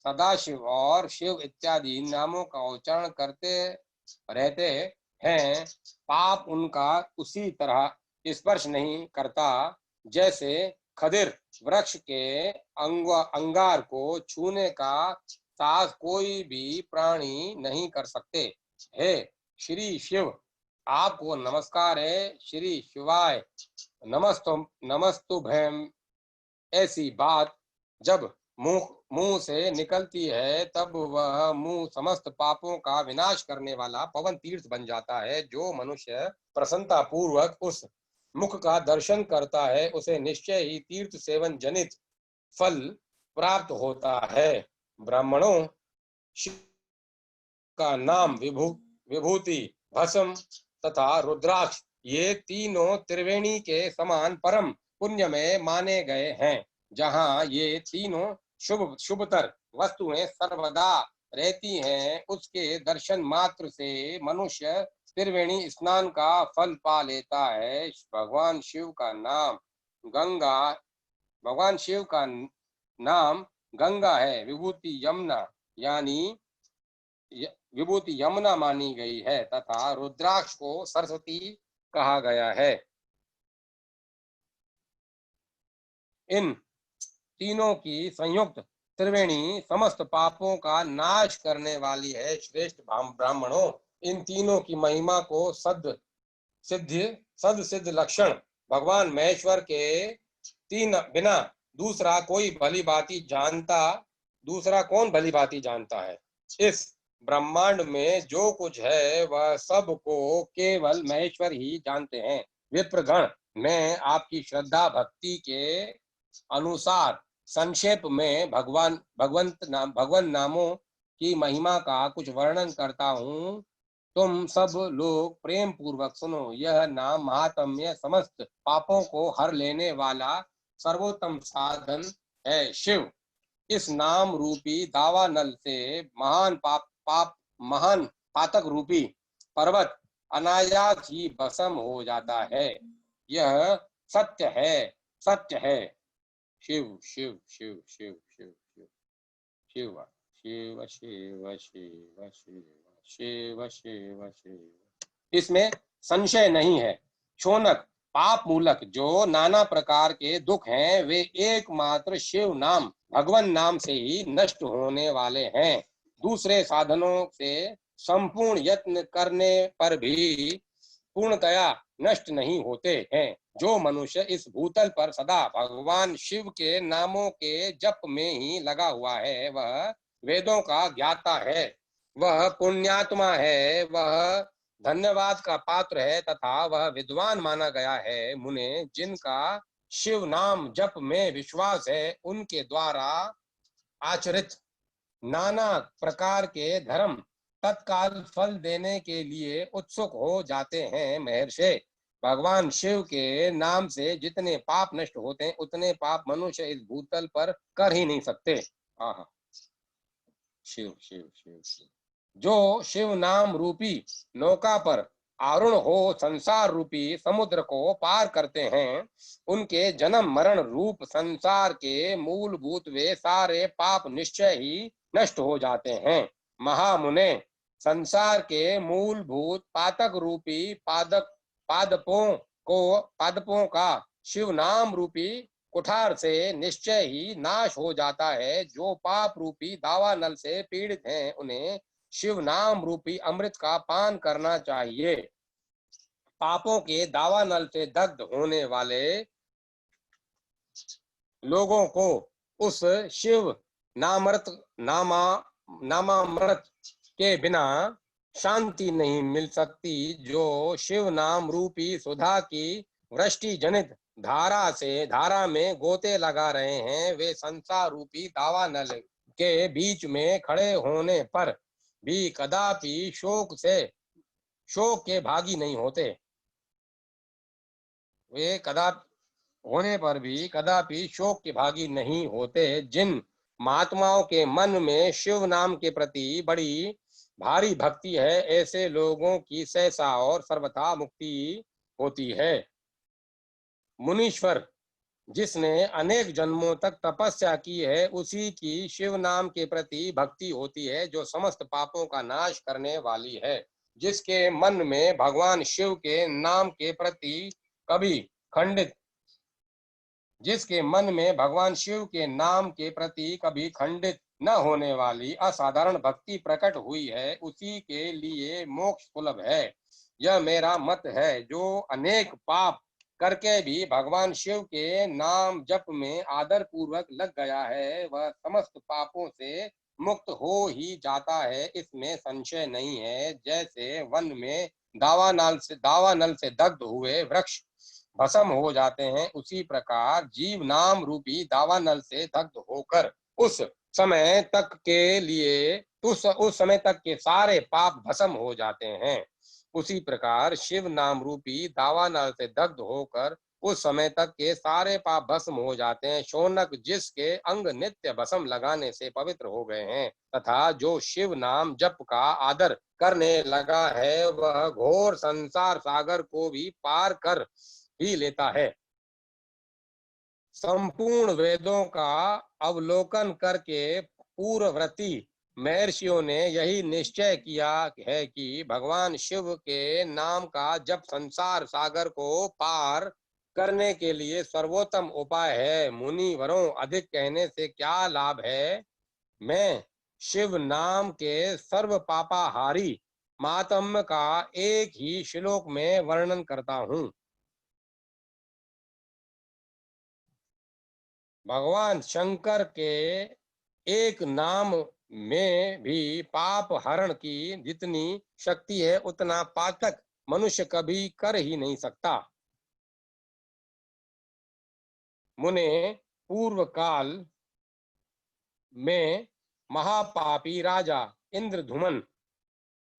सदाशिव और शिव इत्यादि नामों का उच्चारण करते रहते हैं, पाप उनका उसी तरह स्पर्श नहीं करता जैसे खदिर वृक्ष के अंगार को छूने का साहस कोई भी प्राणी नहीं कर सकते। हे श्री शिव, आपको नमस्कार है। श्री शिवाय नमस्तुभ्यं। ऐसी बात जब मुंह से निकलती है तब वह मुंह समस्त पापों का विनाश करने वाला पवन तीर्थ बन जाता है। जो मनुष्य प्रसन्नता पूर्वक उस मुख का दर्शन करता है, उसे निश्चय ही तीर्थ सेवन जनित फल प्राप्त होता है। ब्राह्मणों, शिव का नाम विभूति, भस्म तथा रुद्राक्ष, ये तीनों त्रिवेणी के समान परम पुण्य में माने गए हैं। जहाँ ये तीनों शुभतर वस्तुएं सर्वदा रहती हैं, उसके दर्शन मात्र से मनुष्य त्रिवेणी स्नान का फल पा लेता है। भगवान शिव का नाम गंगा है। विभूति यमुना यानी विभूति यमुना मानी गई है तथा रुद्राक्ष को सरस्वती कहा गया है। इन तीनों की संयुक्त त्रिवेणी समस्त पापों का नाश करने वाली है। श्रेष्ठ ब्राह्मणों, इन तीनों की महिमा को सद सिद्ध लक्षण भगवान महेश्वर के तीन बिना दूसरा कौन भली भांति जानता है। इस ब्रह्मांड में जो कुछ है वह सब को केवल महेश्वर ही जानते हैं। विप्रगण, मैं आपकी श्रद्धा भक्ति के अनुसार संक्षेप में भगवान नामों की महिमा का कुछ वर्णन करता हूँ। तुम सब लोग प्रेम पूर्वक सुनो। यह नाम महात्म्य समस्त पापों को हर लेने वाला सर्वोत्तम साधन है। शिव इस नाम रूपी दावानल से महान पातक रूपी पर्वत अनायास ही भस्म हो जाता है। यह सत्य है। शिव शिव शिव शिव शिव शिव शिव शिव शिव शिव शिव शिव शिव इसमें संशय नहीं है। शौनक, पाप मूलक जो नाना प्रकार के दुख हैं, वे एकमात्र शिव नाम भगवान नाम से ही नष्ट होने वाले हैं। दूसरे साधनों से संपूर्ण यत्न करने पर भी पूर्णतया नष्ट नहीं होते हैं। जो मनुष्य इस भूतल पर सदा भगवान शिव के नामों के जप में ही लगा हुआ है, वह वेदों का ज्ञाता है, वह पुण्यात्मा है, वह धन्यवाद का पात्र है तथा वह विद्वान माना गया है। मुने, जिनका शिव नाम जप में विश्वास है, उनके द्वारा आचरित नाना प्रकार के धर्म तत्काल फल देने के लिए उत्सुक हो जाते हैं। महर्षि, भगवान शिव के नाम से जितने पाप नष्ट होते हैं, उतने पाप मनुष्य इस भूतल पर कर ही नहीं सकते। आहा, शिव शिव शिव शिव। जो शिव नाम रूपी नौका पर आरूढ़ हो संसार रूपी समुद्र को पार करते हैं, उनके जन्म मरण रूप संसार के मूलभूत वे सारे पाप निश्चय ही नष्ट हो जाते हैं। महामुने, संसार के मूलभूत पातक रूपी पादपों का शिव नाम रूपी कुठार से निश्चय ही नाश हो जाता है। जो पाप रूपी दावानल से पीड़ित हैं, उन्हें शिव नाम रूपी अमृत का पान करना चाहिए। पापों के दावानल से दग्ध होने वाले लोगों को उस शिव नामामृत के बिना शांति नहीं मिल सकती। जो शिव नाम रूपी सुधा की वृष्टि जनित धारा में गोते लगा रहे हैं, वे संसार रूपी दावानल के बीच में खड़े होने पर भी कदापि शोक के भागी नहीं होते। वे कदापि होने पर भी कदापि शोक के भागी नहीं होते। जिन महात्माओं के मन में शिव नाम के प्रति बड़ी भारी भक्ति है, ऐसे लोगों की सहसा और सर्वथा मुक्ति होती है। मुनीश्वर, जिसने अनेक जन्मों तक तपस्या की है, उसी की शिव नाम के प्रति भक्ति होती है, जो समस्त पापों का नाश करने वाली है। जिसके मन में भगवान शिव के नाम के प्रति कभी खंडित जिसके मन में भगवान शिव के नाम के प्रति कभी खंडित न होने वाली असाधारण भक्ति प्रकट हुई है, उसी के लिए मोक्ष सुलभ है। यह मेरा मत है। जो अनेक पाप करके भी भगवान शिव के नाम जप में आदर पूर्वक लग गया है, वह समस्त पापों से मुक्त हो ही जाता है, इसमें संशय नहीं है। जैसे वन में दावानल से दग्ध हुए वृक्ष भस्म हो जाते हैं, उसी प्रकार जीव नाम रूपी दावानल से दग्ध होकर उस समय तक के सारे पाप भस्म हो जाते हैं। उसी प्रकार शिव नाम रूपी दावानल से दग्ध होकर उस समय तक के सारे पाप भस्म हो जाते हैं। शौनक, जिसके अंग नित्य भस्म लगाने से पवित्र हो गए हैं तथा जो शिव नाम जप का आदर करने लगा है, वह घोर संसार सागर को भी पार कर ही लेता है। संपूर्ण वेदों का अवलोकन करके पूर्ववर्ती महर्षियों ने यही निश्चय किया है कि भगवान शिव के नाम का जप संसार सागर को पार करने के लिए सर्वोत्तम उपाय है। मुनिवरों, अधिक कहने से क्या लाभ है। मैं शिव नाम के सर्व पापाहारी महात्म्य का एक ही श्लोक में वर्णन करता हूँ। भगवान शंकर के एक नाम में भी पाप हरण की जितनी शक्ति है, उतना पातक मनुष्य कभी कर ही नहीं सकता। मुने, पूर्व काल में महापापी राजा इंद्रधुमन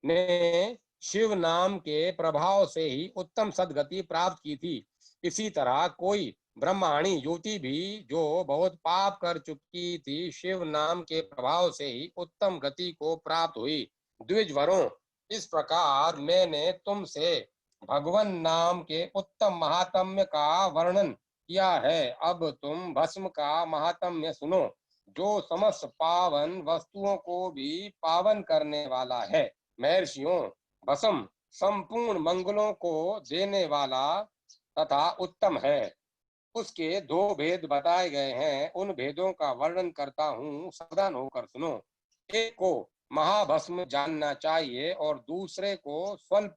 ने शिव नाम के प्रभाव से ही उत्तम सदगति प्राप्त की थी। इसी तरह कोई ब्रह्माणी युवती भी, जो बहुत पाप कर चुकी थी, शिव नाम के प्रभाव से ही उत्तम गति को प्राप्त हुई। द्विजवरों, इस प्रकार मैंने तुमसे भगवान नाम के उत्तम महात्म्य का वर्णन किया है। अब तुम भस्म का महात्म्य सुनो, जो समस्त पावन वस्तुओं को भी पावन करने वाला है। महर्षियों, भस्म संपूर्ण मंगलों को देने वाला तथा उत्तम है। उसके दो भेद बताए गए हैं, उन भेदों का वर्णन करता हूँ, सावधान होकर सुनो। एक को महाभस्म जानना चाहिए और दूसरे को स्वल्प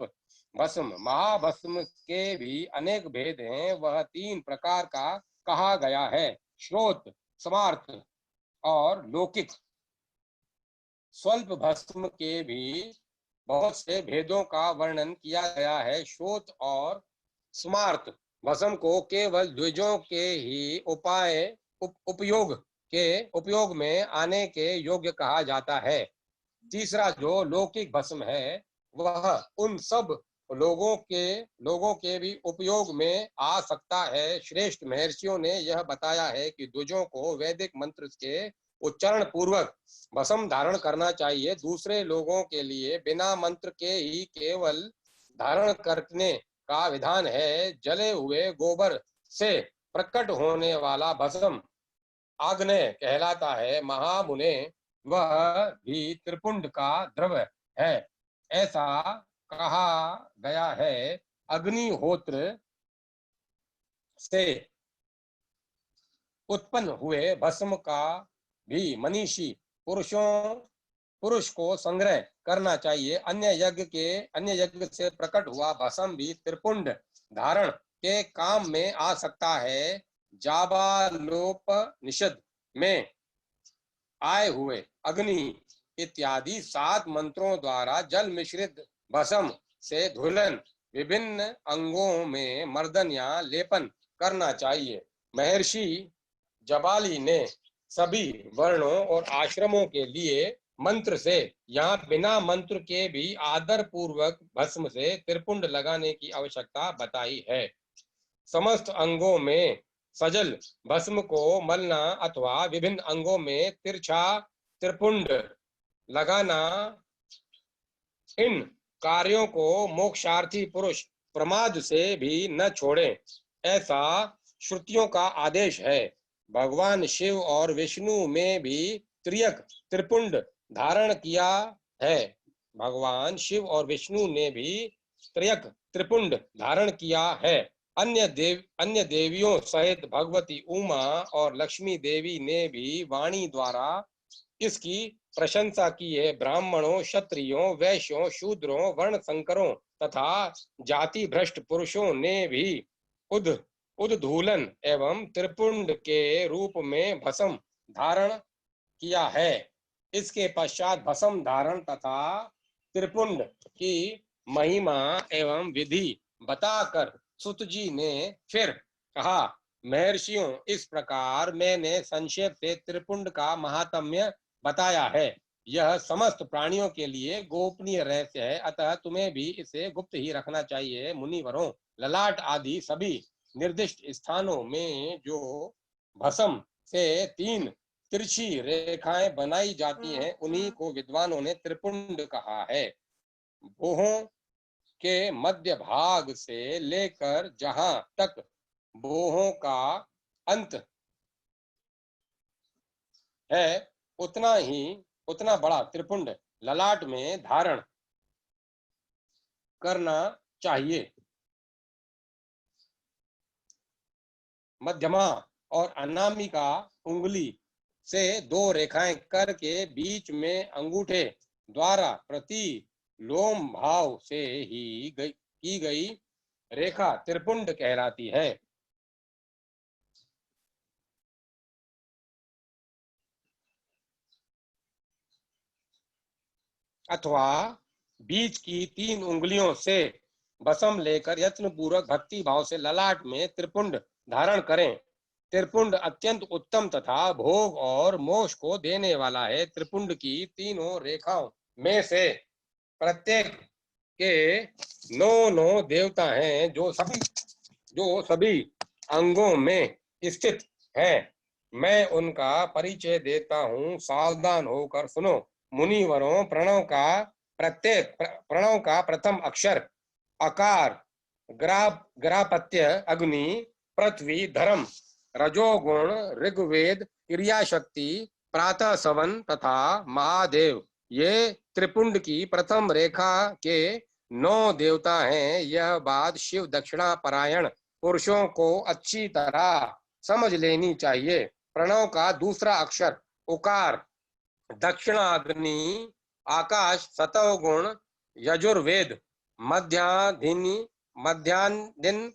भस्म, महाभस्म के भी अनेक भेद हैं। वह 3 प्रकार का कहा गया है, श्रोत, स्मार्त और लौकिक। स्वल्प भस्म के भी बहुत से भेदों का वर्णन किया गया है। श्रोत और स्मार्त भस्म को केवल द्विजों के ही उपयोग में आने के योग्य कहा जाता है। तीसरा जो लौकिक भस्म है, वह उन सब लोगों के भी उपयोग में आ सकता है। श्रेष्ठ महर्षियों ने यह बताया है कि द्विजों को वैदिक मंत्र के उच्चारण पूर्वक भस्म धारण करना चाहिए। दूसरे लोगों के लिए बिना मंत्र के ही केवल धारण करने का विधान है। जले हुए गोबर से प्रकट होने वाला भस्म आग्नेय कहलाता है। महामुने, वह भी त्रिपुंड का द्रव्य है, ऐसा कहा गया है। अग्निहोत्र से उत्पन्न हुए भस्म का भी मनीषी पुरुष को संग्रह करना चाहिए। अन्य यज्ञ से प्रकट हुआ भस्म भी त्रिपुंड धारण के काम में आ सकता है। जाबालोपनिषद में आए हुए अग्नि इत्यादि 7 मंत्रों द्वारा जल मिश्रित भस्म से धुलन विभिन्न अंगों में मर्दन या लेपन करना चाहिए। महर्षि जबाली ने सभी वर्णों और आश्रमों के लिए मंत्र से या बिना मंत्र के भी आदर पूर्वक भस्म से त्रिपुंड लगाने की आवश्यकता बताई है। समस्त अंगों में सजल भस्म को मलना अथवा विभिन्न अंगों में तिरछा त्रिपुंड लगाना, इन कार्यों को मोक्षार्थी पुरुष प्रमाद से भी न छोड़े, ऐसा श्रुतियों का आदेश है। भगवान शिव और विष्णु में भी त्रियक त्रिपुंड धारण किया है। भगवान शिव और विष्णु ने भी त्रियक त्रिपुंड धारण किया है। अन्य देवियों सहित भगवती उमा और लक्ष्मी देवी ने भी वाणी द्वारा इसकी प्रशंसा की है। ब्राह्मणों, क्षत्रियों, वैश्यों, शूद्रों, वर्ण संकरों तथा जाति भ्रष्ट पुरुषों ने भी उद्धूलन एवं त्रिपुंड के रूप में भस्म धारण किया है। इसके पश्चात भस्म धारण तथा त्रिपुंड की महिमा एवं विधि बताकर सुत जी ने फिर कहा, महर्षियों, इस प्रकार मैंने संक्षेप से त्रिपुंड का महात्म्य बताया है। यह समस्त प्राणियों के लिए गोपनीय रहस्य है, अतः तुम्हें भी इसे गुप्त ही रखना चाहिए। मुनिवरों, ललाट आदि सभी निर्दिष्ट स्थानों में जो भस्म से 3 तिरछी रेखाएं बनाई जाती हैं, उन्हीं को विद्वानों ने त्रिपुंड कहा है। भोहों के मध्य भाग से लेकर जहां तक भोहों का अंत है, उतना बड़ा त्रिपुंड ललाट में धारण करना चाहिए। मध्यमा और अनामिका उंगली से 2 रेखाएं करके बीच में अंगूठे द्वारा प्रति लोम भाव से ही की गई रेखा त्रिपुंड कहलाती है। अथवा बीच की 3 उंगलियों से भस्म लेकर यत्न पूर्वक भक्ति भाव से ललाट में त्रिपुंड धारण करें। त्रिपुंड अत्यंत उत्तम तथा भोग और मोक्ष को देने वाला है। त्रिपुंड की 3 रेखाओं में से प्रत्येक के 9 देवता हैं, जो सभी अंगों में स्थित हैं। मैं उनका परिचय देता हूँ, सावधान होकर सुनो। मुनिवरों, प्रणव का प्रथम अक्षर अकार, ग्रापत्य अग्नि, पृथ्वी धर्म, रजोगुण ऋग्वेद, क्रिया शक्ति प्रातः सवन तथा महादेव, ये त्रिपुंड की प्रथम रेखा के 9 देवता हैं। यह बात शिव दक्षिणा परायण पुरुषों को अच्छी तरह समझ लेनी चाहिए। प्रणव का दूसरा अक्षर उकार, दक्षिणाग्नि, आकाश, सतवगुण, यजुर्वेद, मध्यान्ह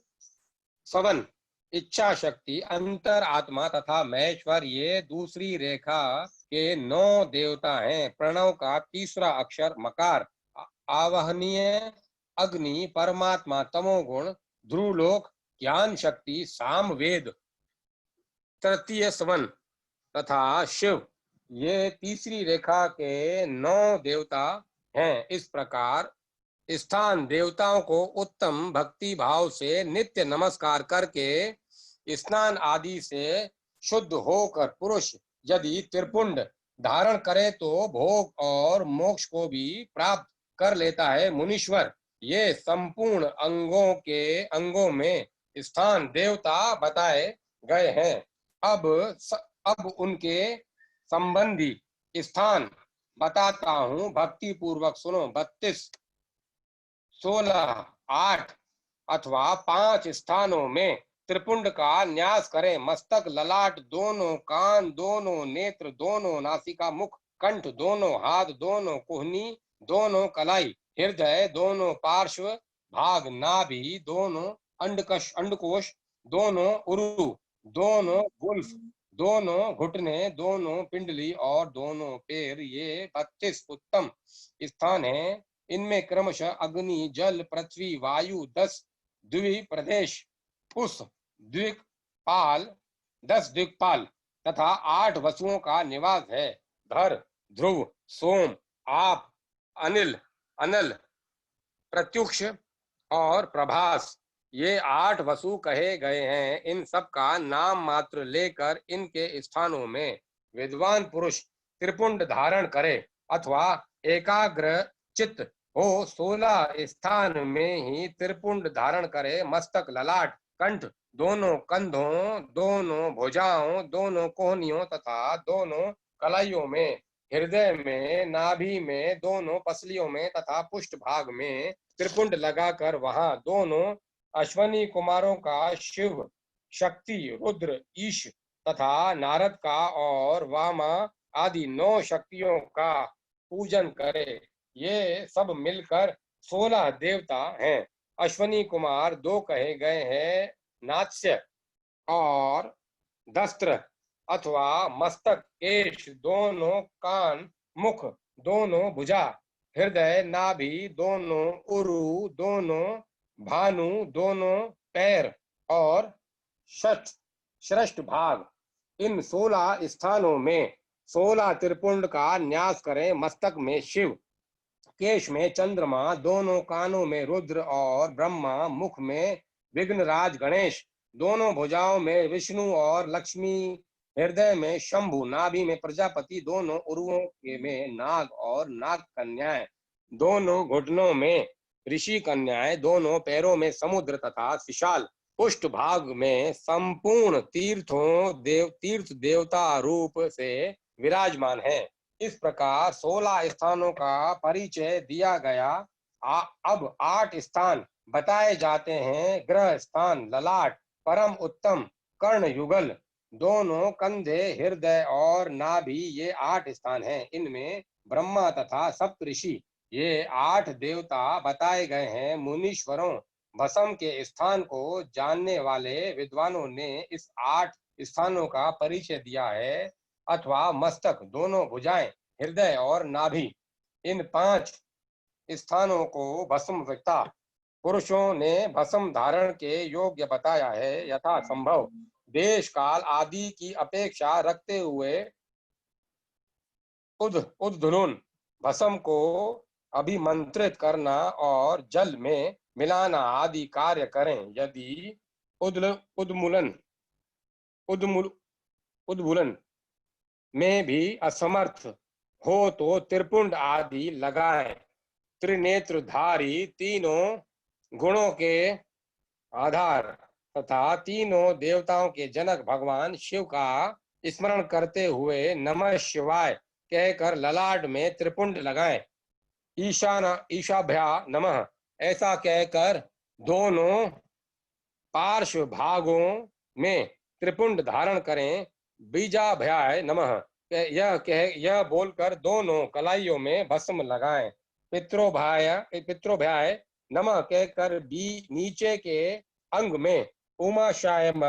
सवन, इच्छा शक्ति, अंतर आत्मा तथा महेश्वर, ये दूसरी रेखा के 9 देवता हैं। प्रणव का तीसरा अक्षर मकार, आवाहनीय अग्नि, परमात्मा तमोगुण, ध्रुवलोक, ज्ञान शक्ति, सामवेद, तृतीय सवन तथा शिव, ये तीसरी रेखा के 9 देवता हैं। इस प्रकार स्थान देवताओं को उत्तम भक्ति भाव से नित्य नमस्कार करके स्नान आदि से शुद्ध होकर पुरुष यदि त्रिपुंड धारण करे तो भोग और मोक्ष को भी प्राप्त कर लेता है। मुनीश्वर, ये संपूर्ण अंगों में स्थान देवता बताए गए हैं। अब उनके संबंधी स्थान बताता हूँ, भक्ति पूर्वक सुनो। 32, 16, 8 अथवा 5 स्थानों में त्रिपुंड का न्यास करें। मस्तक, ललाट, दोनों कान, दोनों नेत्र, दोनों नासिका मुख, कंठ, दोनों हाथ, दोनों कुहनी, दोनों कलाई, हृदय, दोनों पार्श्व भाग, नाभि, दोनों अंडकोश, दोनों उरु, दोनों गुल्फ, दोनों घुटने, दोनों पिंडली और दोनों पैर, ये 32 उत्तम स्थान हैं। इनमें क्रमशः अग्नि, जल, पृथ्वी, वायु 10 द्विप्रदेश, उस द्विपाल 10 द्विपाल तथा 8 वसुओं का निवास है। धर, ध्रुव, सोम, आप, अनिल, अनल, प्रत्युक्ष और प्रभास, ये 8 वसु कहे गए हैं। इन सब का नाम मात्र लेकर इनके स्थानों में विद्वान पुरुष त्रिपुंड धारण करे अथवा एकाग्र चित्त हो 16 स्थान में ही त्रिपुंड धारण करे। मस्तक, ललाट, कंठ, दोनों कंधों, दोनों भुजाओं, दोनों कोहनियों तथा दोनों कलाइयों में, हृदय में, नाभि में, दोनों पसलियों में तथा पुष्ट भाग में त्रिपुंड लगाकर वहां दोनों अश्वनी कुमारों का शिव, शक्ति, रुद्र, ईश तथा नारद का और वामा आदि 9 शक्तियों का पूजन करे। ये सब मिलकर 16 देवता हैं। अश्वनी कुमार 2 कहे गए हैं, नात्स्य और दस्त्र अथवा मस्तक, केश, दोनों कान, मुख, दोनों भुजा, हृदय, नाभि, दोनों उरु, दोनों भानु, दोनों पैर और श्रेष्ठ भाग। इन 16 स्थानों में 16 त्रिपुंड का न्यास करें। मस्तक में शिव, केश में चंद्रमा, दोनों कानों में रुद्र और ब्रह्मा, मुख में विघ्नराज गणेश, दोनों भुजाओं में विष्णु और लक्ष्मी, हृदय में शंभु, नाभि में प्रजापति, दोनों उरुओं में नाग और नाग कन्याएं, दोनों घुटनों में ऋषि कन्याएं, दोनों पैरों में समुद्र तथा विशाल पुष्ट भाग में संपूर्ण तीर्थ देवता रूप से विराजमान है। इस प्रकार 16 स्थानों का परिचय दिया गया। अब 8 स्थान बताए जाते हैं। ग्रह स्थान, ललाट, परम उत्तम, कर्ण युगल, दोनों कंधे, हृदय और नाभि, ये 8 स्थान हैं। इनमें ब्रह्मा तथा सप्तऋषि, ये 8 देवता बताए गए हैं। मुनीश्वरों, भस्म के स्थान को जानने वाले विद्वानों ने इस 8 स्थानों का परिचय दिया है। अथवा मस्तक, दोनों भुजाएं, हृदय और नाभि, इन 5 स्थानों को भस्मविता पुरुषों ने भस्म धारण के योग्य बताया है। यथा संभव देश काल आदि की अपेक्षा रखते हुए उद्धुलन भस्म को अभिमंत्रित करना और जल में मिलाना आदि कार्य करें। यदि उद्मूलन में भी असमर्थ हो तो त्रिपुंड आदि लगाएं। त्रिनेत्रधारी, तीनों गुणों के आधार तथा तीनों देवताओं के जनक भगवान शिव का स्मरण करते हुए नमः शिवाय कहकर ललाट में त्रिपुंड लगाएं। ईशाभ्या नमः ऐसा कहकर दोनों पार्श्व भागों में त्रिपुंड धारण करें। बीजाभ्याय नमः यह बोलकर दोनों कलाइयों में भस्म लगाएं। पित्रोभ्याय नमः कहकर भी नीचे के अंग में उमाशाभ्याम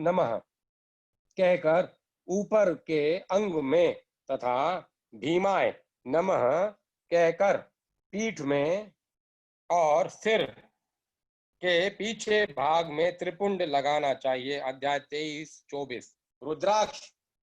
नमः कहकर ऊपर के अंग में तथा भीमाय नमः कहकर पीठ में और सिर के पीछे भाग में त्रिपुंड लगाना चाहिए। अध्याय 23-24। रुद्राक्ष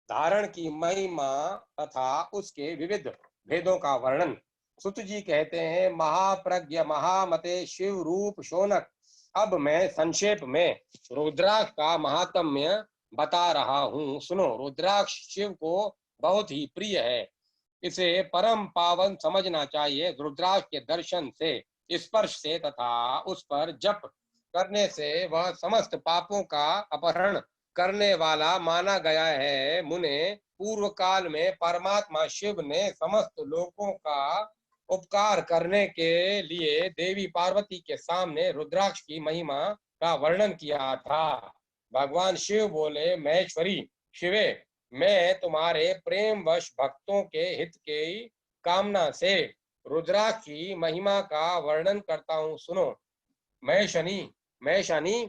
धारण की महिमा तथा उसके विविध भेदों का वर्णन। सुत जी कहते हैं, महाप्रज्ञ महामते शिव रूप शोनक, अब मैं संक्षेप में रुद्राक्ष का महात्म्य बता रहा हूँ, सुनो। रुद्राक्ष शिव को बहुत ही प्रिय है, इसे परम पावन समझना चाहिए। रुद्राक्ष के दर्शन से, स्पर्श से तथा उस पर जप करने से वह समस्त पापों का अपहरण करने वाला माना गया है। मुने, पूर्व काल में परमात्मा शिव ने समस्त लोगों का उपकार करने के लिए देवी पार्वती के सामने रुद्राक्ष की महिमा का वर्णन किया था। भगवान शिव बोले, महेश्वरी शिवे, मैं तुम्हारे प्रेम वश भक्तों के हित की कामना से रुद्राक्ष की महिमा का वर्णन करता हूँ, सुनो। महेशनी,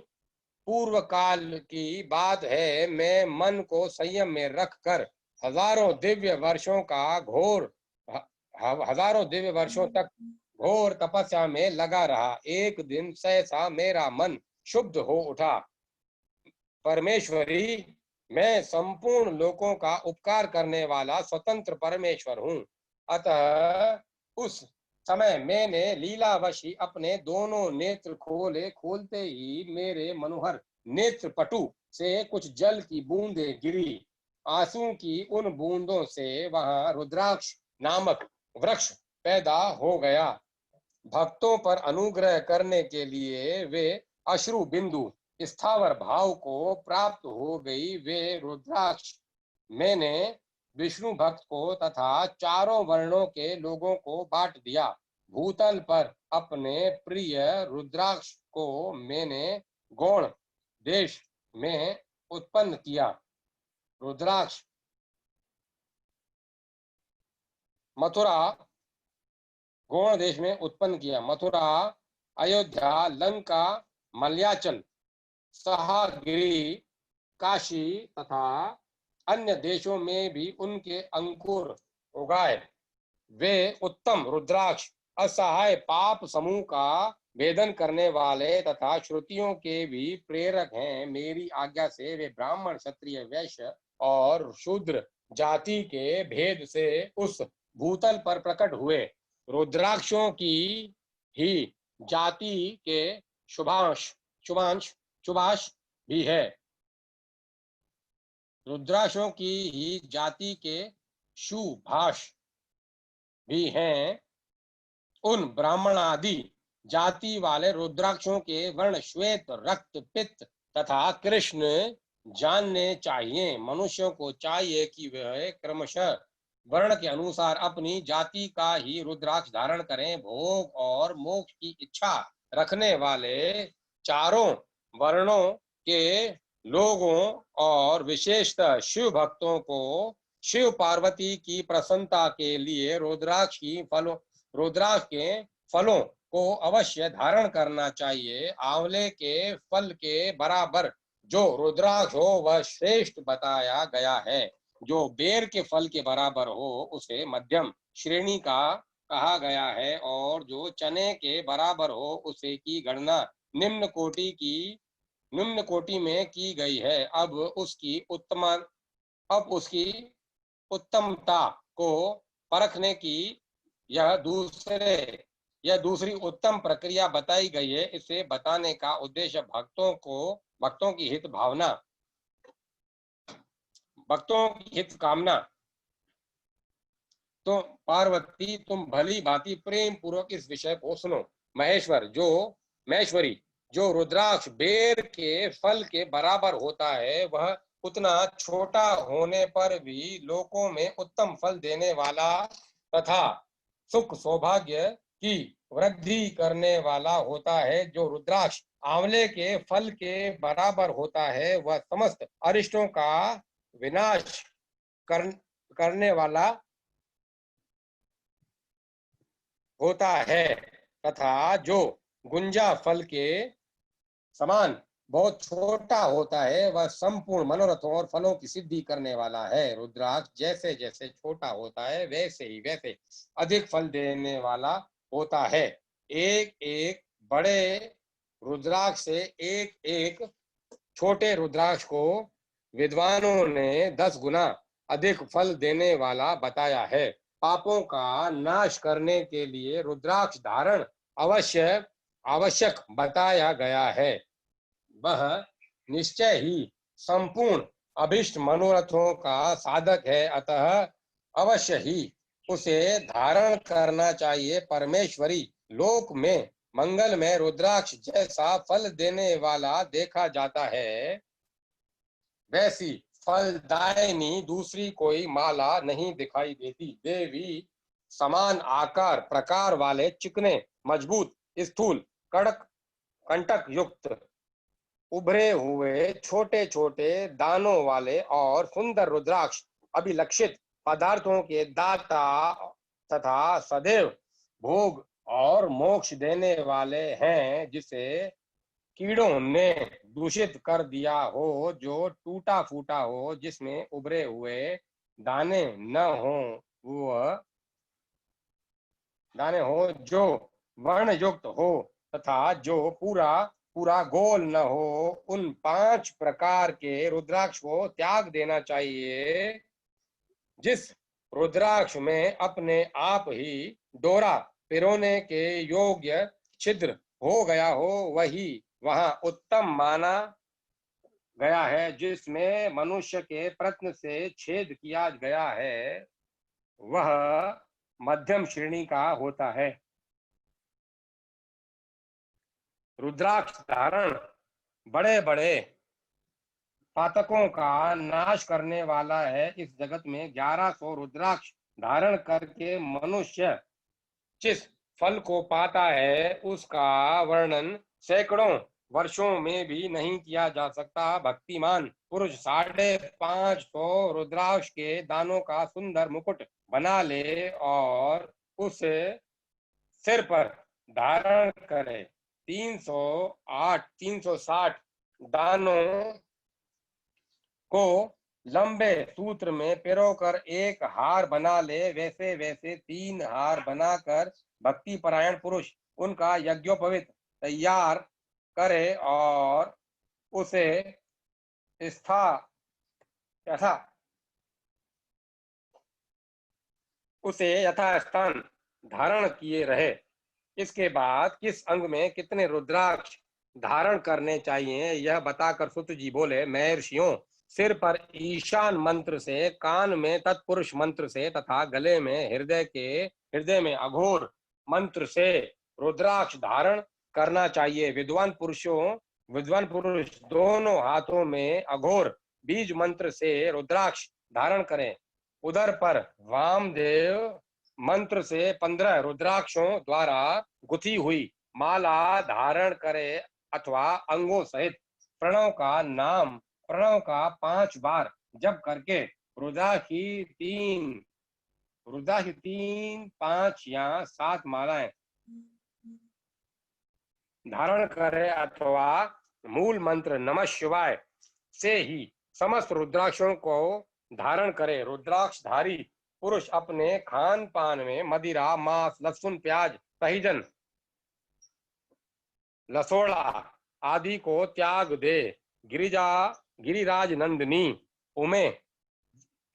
पूर्व काल की बात है, मैं मन को संयम में रखकर हजारों दिव्य वर्षों तक घोर तपस्या में लगा रहा। एक दिन सहसा मेरा मन शुद्ध हो उठा। परमेश्वरी, मैं संपूर्ण लोकों का उपकार करने वाला स्वतंत्र परमेश्वर हूँ। अतः उस समय मैंने लीलावशी अपने दोनों नेत्र खोले। खोलते ही मेरे मनोहर नेत्र पटु से कुछ जल की बूंदें गिरी। आंसू की उन बूंदों से वहां रुद्राक्ष नामक वृक्ष पैदा हो गया। भक्तों पर अनुग्रह करने के लिए वे अश्रु बिंदु स्थावर भाव को प्राप्त हो गई। वे रुद्राक्ष मैंने विष्णु भक्त को तथा चारों वर्णों के लोगों को बांट दिया। भूतल पर अपने प्रिय रुद्राक्ष को मैंने गौण देश में उत्पन्न किया। रुद्राक्ष मथुरा गौण देश में उत्पन्न किया। मथुरा, अयोध्या, लंका, मलयाचल, सहागिरी, काशी तथा अन्य देशों में भी उनके अंकुर उगाए। वे उत्तम रुद्राक्ष असहाय पाप समूह का भेदन करने वाले तथा श्रुतियों के भी प्रेरक हैं। मेरी आज्ञा से वे ब्राह्मण, क्षत्रिय, वैश्य और शूद्र जाति के भेद से उस भूतल पर प्रकट हुए। रुद्राक्षों की ही जाति के शुभांश भी है। रुद्राक्षों की ही जाति के शुभाष भी हैं। उन ब्राह्मण आदि जाति वाले रुद्राक्षों के वर्ण श्वेत, रक्त, पित्त तथा कृष्ण जानने चाहिए। मनुष्यों को चाहिए कि वह क्रमशः वर्ण के अनुसार अपनी जाति का ही रुद्राक्ष धारण करें। भोग और मोक्ष की इच्छा रखने वाले चारों वर्णों के लोगों और विशेषतः शिव भक्तों को शिव पार्वती की प्रसन्नता के लिए रुद्राक्ष के फलों को अवश्य धारण करना चाहिए। आंवले के फल के बराबर जो रुद्राक्ष हो वह श्रेष्ठ बताया गया है। जो बेर के फल के बराबर हो उसे मध्यम श्रेणी का कहा गया है, और जो चने के बराबर हो उसे की गणना निम्न कोटि में की गई है। अब उसकी उत्तमता को परखने की यह दूसरी उत्तम प्रक्रिया बताई गई है। इसे बताने का उद्देश्य भक्तों की हित कामना। तो पार्वती, तुम भली भांति प्रेम पूर्वक इस विषय को सुनो। महेश्वरी, जो रुद्राक्ष बेर के फल के बराबर होता है वह उतना छोटा होने पर भी लोकों में उत्तम फल देने वाला तथा सुख सौभाग्य की वृद्धि करने वाला होता है। जो रुद्राक्ष आंवले के फल के बराबर होता है वह समस्त अरिष्टों का विनाश करने वाला होता है तथा जो गुंजा फल के समान बहुत छोटा होता है, वह संपूर्ण मनोरथों और फलों की सिद्धि करने वाला है। रुद्राक्ष जैसे जैसे छोटा होता है वैसे अधिक फल देने वाला होता है। एक एक बड़े रुद्राक्ष से एक एक छोटे रुद्राक्ष को विद्वानों ने 10 गुना अधिक फल देने वाला बताया है। पापों का नाश करने के लिए रुद्राक्ष धारण आवश्यक बताया गया है। वह निश्चय ही संपूर्ण अभिष्ट मनोरथों का साधक है, अतः अवश्य ही उसे धारण करना चाहिए। परमेश्वरी लोक में मंगल में रुद्राक्ष जैसा फल देने वाला देखा जाता है, वैसी फलदायिनी दूसरी कोई माला नहीं दिखाई देती। देवी समान आकार प्रकार वाले चिकने मजबूत स्थूल कड़क कंटक युक्त उभरे हुए छोटे छोटे दानों वाले और सुंदर रुद्राक्ष अभिलक्षित पदार्थों के दाता तथा सदैव भोग और मोक्ष देने वाले हैं, जिसे कीड़ों ने दूषित कर दिया हो, जो टूटा फूटा हो, जिसमें उभरे हुए दाने न हो, वह दाने हो जो वर्ण युक्त हो तथा जो पूरा पूरा गोल न हो। उन 5 प्रकार के रुद्राक्ष को त्याग देना चाहिए। जिस रुद्राक्ष में अपने आप ही डोरा पिरोने के योग्य छिद्र हो गया हो, वही वहां उत्तम माना गया है। जिसमें मनुष्य के प्रत्न से छेद किया गया है, वह मध्यम श्रेणी का होता है। रुद्राक्ष धारण बड़े बड़े पातकों का नाश करने वाला है। इस जगत में 1100 रुद्राक्ष धारण करके मनुष्य जिस फल को पाता है, उसका वर्णन सैकड़ों वर्षों में भी नहीं किया जा सकता। भक्तिमान पुरुष 550 रुद्राक्ष के दानों का सुंदर मुकुट बना ले और उसे सिर पर धारण करे। 360 दानों को लंबे सूत्र में पिरोकर एक हार बना ले। वैसे वैसे 3 हार बनाकर भक्ति परायण पुरुष उनका यज्ञोपवीत तैयार करे और उसे स्था यथा उसे यथास्थान धारण किए रहे। इसके बाद किस अंग में कितने रुद्राक्ष धारण करने चाहिए, यह बताकर सुत जी बोले, महर्षियों, सिर पर ईशान मंत्र से, कान में तत्पुरुष मंत्र से तथा गले में हृदय में अघोर मंत्र से रुद्राक्ष धारण करना चाहिए। विद्वान पुरुष दोनों हाथों में अघोर बीज मंत्र से रुद्राक्ष धारण करें। उधर पर वामदेव मंत्र से 15 रुद्राक्षों द्वारा गुथी हुई माला धारण करे अथवा अंगों सहित प्रणव का 5 बार जप करके रुद्राक्ष की 3, 5 या 7 मालाएं धारण करे अथवा मूल मंत्र नमः शिवाय से ही समस्त रुद्राक्षों को धारण करे। रुद्राक्षधारी पुरुष अपने खान पान में मदिरा, मांस, लहसुन, प्याज, तहिजन, लसोड़ा आदि को त्याग दे। गिरिराज नंदिनी उमे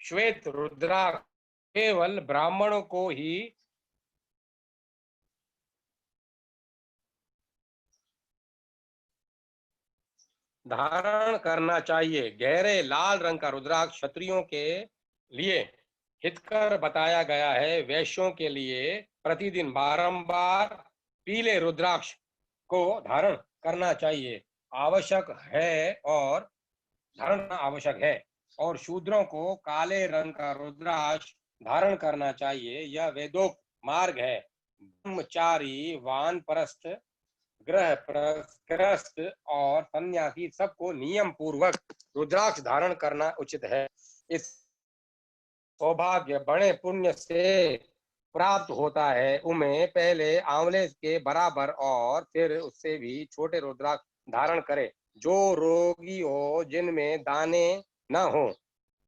श्वेत रुद्राक्ष केवल ब्राह्मणों को ही धारण करना चाहिए। गहरे लाल रंग का रुद्राक्ष क्षत्रियों के लिए हितकर बताया गया है। वैश्यों के लिए प्रतिदिन बारंबार पीले रुद्राक्ष को धारण करना चाहिए आवश्यक है और शूद्रों को काले रंग का रुद्राक्ष धारण करना चाहिए। यह वेदोक्त मार्ग है। ब्रह्मचारी, वानप्रस्थ, गृहस्थ और सन्यासी सबको नियम पूर्वक रुद्राक्ष धारण करना उचित है। इस सौभाग्य बड़े पुण्य से प्राप्त होता है उनमें पहले आंवले के बराबर और फिर उससे भी छोटे रुद्राक्ष धारण करे। जो रोगी हो, जिनमें दाने न हो,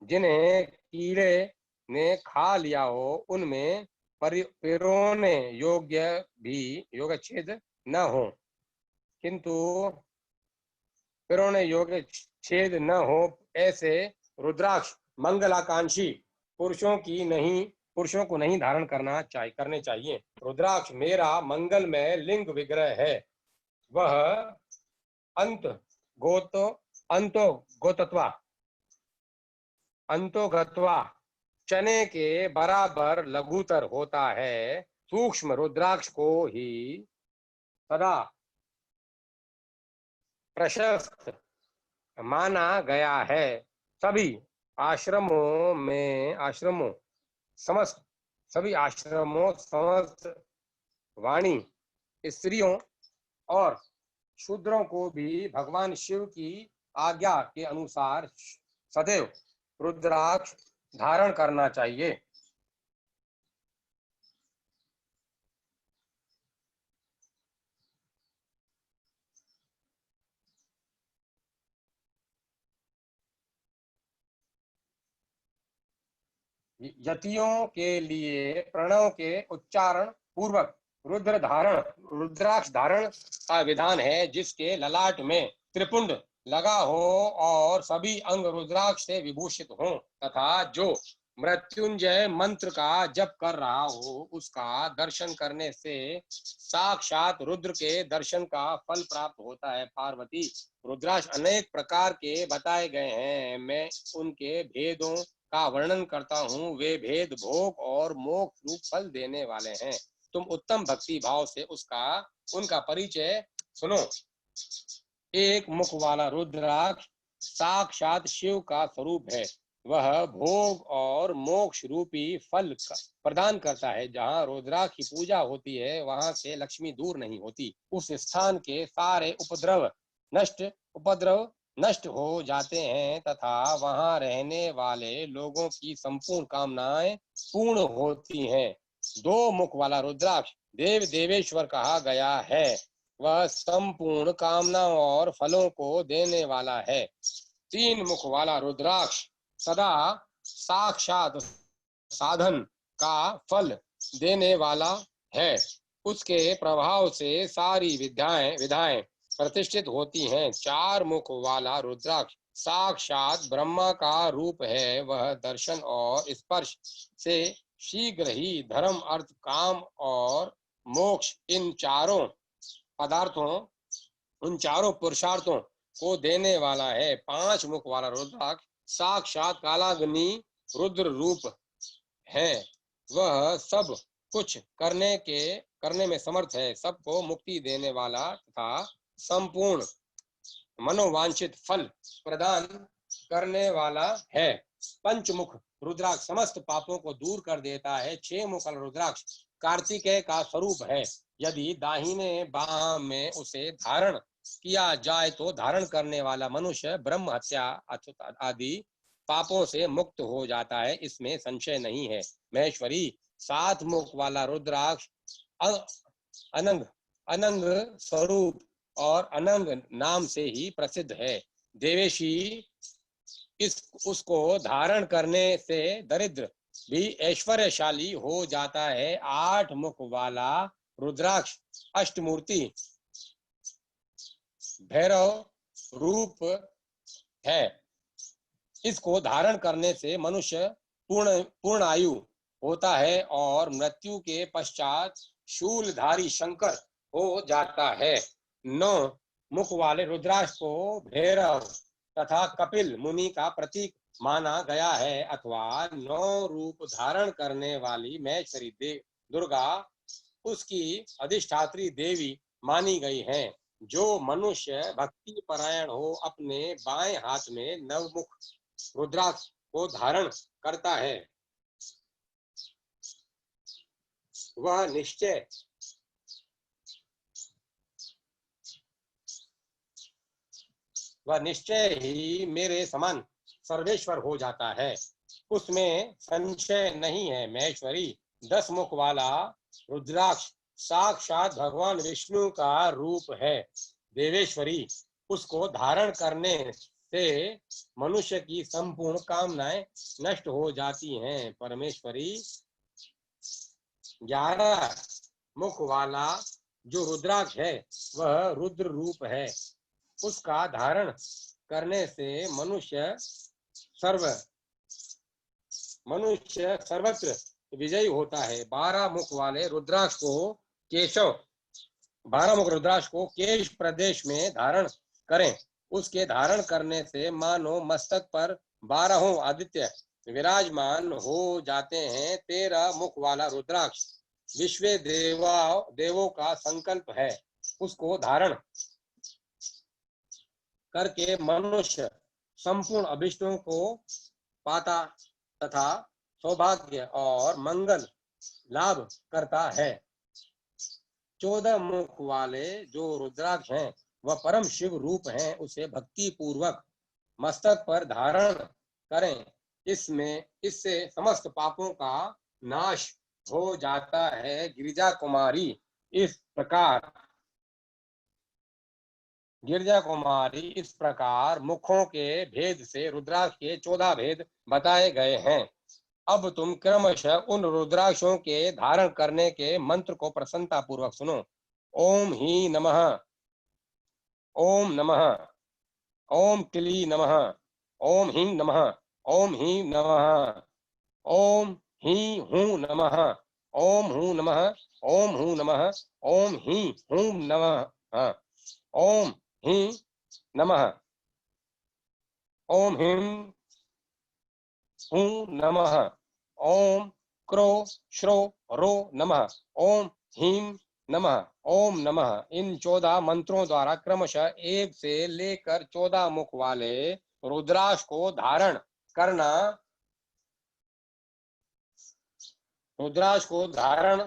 जिन्हें कीड़े ने खा लिया हो, उनमें पिरोने योग्य भी योगच्छेद न हो, किंतु पिरोने योग्य छेद न हो, ऐसे रुद्राक्ष मंगलाकांक्षी पुरुषों को नहीं धारण करने चाहिए। रुद्राक्ष मेरा मंगलमय लिंग विग्रह है। वह अंत गोतो अंतो गोतत्वा अंतोगत्वा चने के बराबर लघुतर होता है। सूक्ष्म रुद्राक्ष को ही सदा प्रशस्त माना गया है। सभी आश्रमों समस्त वाणी स्त्रियों और शूद्रों को भी भगवान शिव की आज्ञा के अनुसार सदैव रुद्राक्ष धारण करना चाहिए। यतियों के लिए प्रणव के उच्चारण पूर्वक रुद्राक्ष धारण का विधान है, जिसके ललाट में त्रिपुंड लगा हो और सभी अंग रुद्राक्ष से विभूषित हो, तथा जो मृत्युंजय मंत्र का जप कर रहा हो, उसका दर्शन करने से साक्षात रुद्र के दर्शन का फल प्राप्त होता है। पार्वती, रुद्राक्ष अनेक प्रकार के बताए गए हैं। मैं उनके भेदों का वर्णन करता हूँ। वे भेद भोग और मोक्ष रूप फल देने वाले हैं। तुम उत्तम भक्ति भाव से उनका परिचय सुनो। एक मुख वाला रुद्राक्ष साक्षात शिव का स्वरूप है। वह भोग और मोक्ष रूपी फल प्रदान करता है। जहाँ रुद्राक्ष की पूजा होती है, वहां से लक्ष्मी दूर नहीं होती। उस स्थान के सारे उपद्रव नष्ट हो जाते हैं तथा वहां रहने वाले लोगों की संपूर्ण कामनाएं पूर्ण होती हैं। दो मुख वाला रुद्राक्ष देव देवेश्वर कहा गया है। वह संपूर्ण कामनाओं और फलों को देने वाला है। तीन मुख वाला रुद्राक्ष सदा साक्षात साधन का फल देने वाला है। उसके प्रभाव से सारी विधाएं प्रतिष्ठित होती हैं। चार मुख वाला रुद्राक्ष साक्षात ब्रह्मा का रूप है। वह दर्शन और स्पर्श से शीघ्र ही धर्म, अर्थ, काम और मोक्ष उन चारों पुरुषार्थों को देने वाला है। पांच मुख वाला रुद्राक्ष साक्षात कालाग्नि रुद्र रूप है। वह सब कुछ करने में समर्थ है। सबको मुक्ति देने वाला तथा संपूर्ण मनोवांछित फल प्रदान करने वाला है। पंचमुख रुद्राक्ष समस्त पापों को दूर कर देता है। छह मुख रुद्राक्ष कार्तिकेय का स्वरूप है। यदि दाहिने बाह में उसे धारण किया जाए तो धारण करने वाला मनुष्य ब्रह्म हत्या आदि पापों से मुक्त हो जाता है। इसमें संशय नहीं है। महेश्वरी, सात मुख वाला रुद्राक्ष अनंग स्वरूप और अनंग नाम से ही प्रसिद्ध है। देवेशी, उसको धारण करने से दरिद्र भी ऐश्वर्यशाली हो जाता है। आठ मुख वाला रुद्राक्ष अष्टमूर्ति भैरव रूप है। इसको धारण करने से मनुष्य पूर्ण आयु होता है और मृत्यु के पश्चात शूलधारी शंकर हो जाता है। नौ मुख वाले रुद्राक्ष को भैरव तथा कपिल मुनि का प्रतीक माना गया है, अथवा नौ रूप धारण करने वाली महेश्वरी दुर्गा उसकी अधिष्ठात्री देवी मानी गई है। जो मनुष्य भक्ति परायण हो, अपने बाएं हाथ में नवमुख रुद्राक्ष को धारण करता है, वह निश्चय ही मेरे समान सर्वेश्वर हो जाता है। उसमें संशय नहीं है। महेश्वरी, 10 मुख वाला रुद्राक्ष साक्षात भगवान विष्णु का रूप है। देवेश्वरी, उसको धारण करने से मनुष्य की संपूर्ण कामनाएं नष्ट हो जाती हैं। परमेश्वरी, 11 मुख वाला जो रुद्राक्ष है वह रुद्र रूप है। उसका धारण करने से मनुष्य सर्वत्र विजयी होता है। 12 मुख वाले रुद्राक्ष को 12 मुख रुद्राक्ष को केश प्रदेश में धारण करें। उसके धारण करने से मानो मस्तक पर 12 आदित्य विराजमान हो जाते हैं। 13 मुख वाला रुद्राक्ष विश्व देवों का संकल्प है। उसको धारण करके मनुष्य संपूर्ण अभिष्टों को पाता तथा सौभाग्य और मंगल लाभ करता है। 14 मुख वाले जो रुद्राक्ष हैं वह परम शिव रूप हैं। उसे भक्ति पूर्वक मस्तक पर धारण करें। इससे समस्त पापों का नाश हो जाता है। गिरिजा कुमारी इस प्रकार मुखों के भेद से रुद्राक्ष के 14 भेद बताए गए हैं। अब तुम क्रमशः उन रुद्राक्षों के धारण करने के मंत्र को प्रसन्नता पूर्वक सुनो। ओम ही नमः, ओम नमः, ओम क्ली नमः, ओम ही नमः, ओम ही नमः, ओम ही हूं नमः, ओम हूं नमः, ओम हूं नमः, ओम ही हूं नमः, ओम ही नमः, ओम हिं हूं नमः, ओम क्रो श्रो रो नमः, ओम हीम नमः, ओम नमः। इन 14 मंत्रों द्वारा क्रमशः 1 से लेकर 14 मुख वाले रुद्राक्ष को धारण करना। रुद्राक्ष को धारण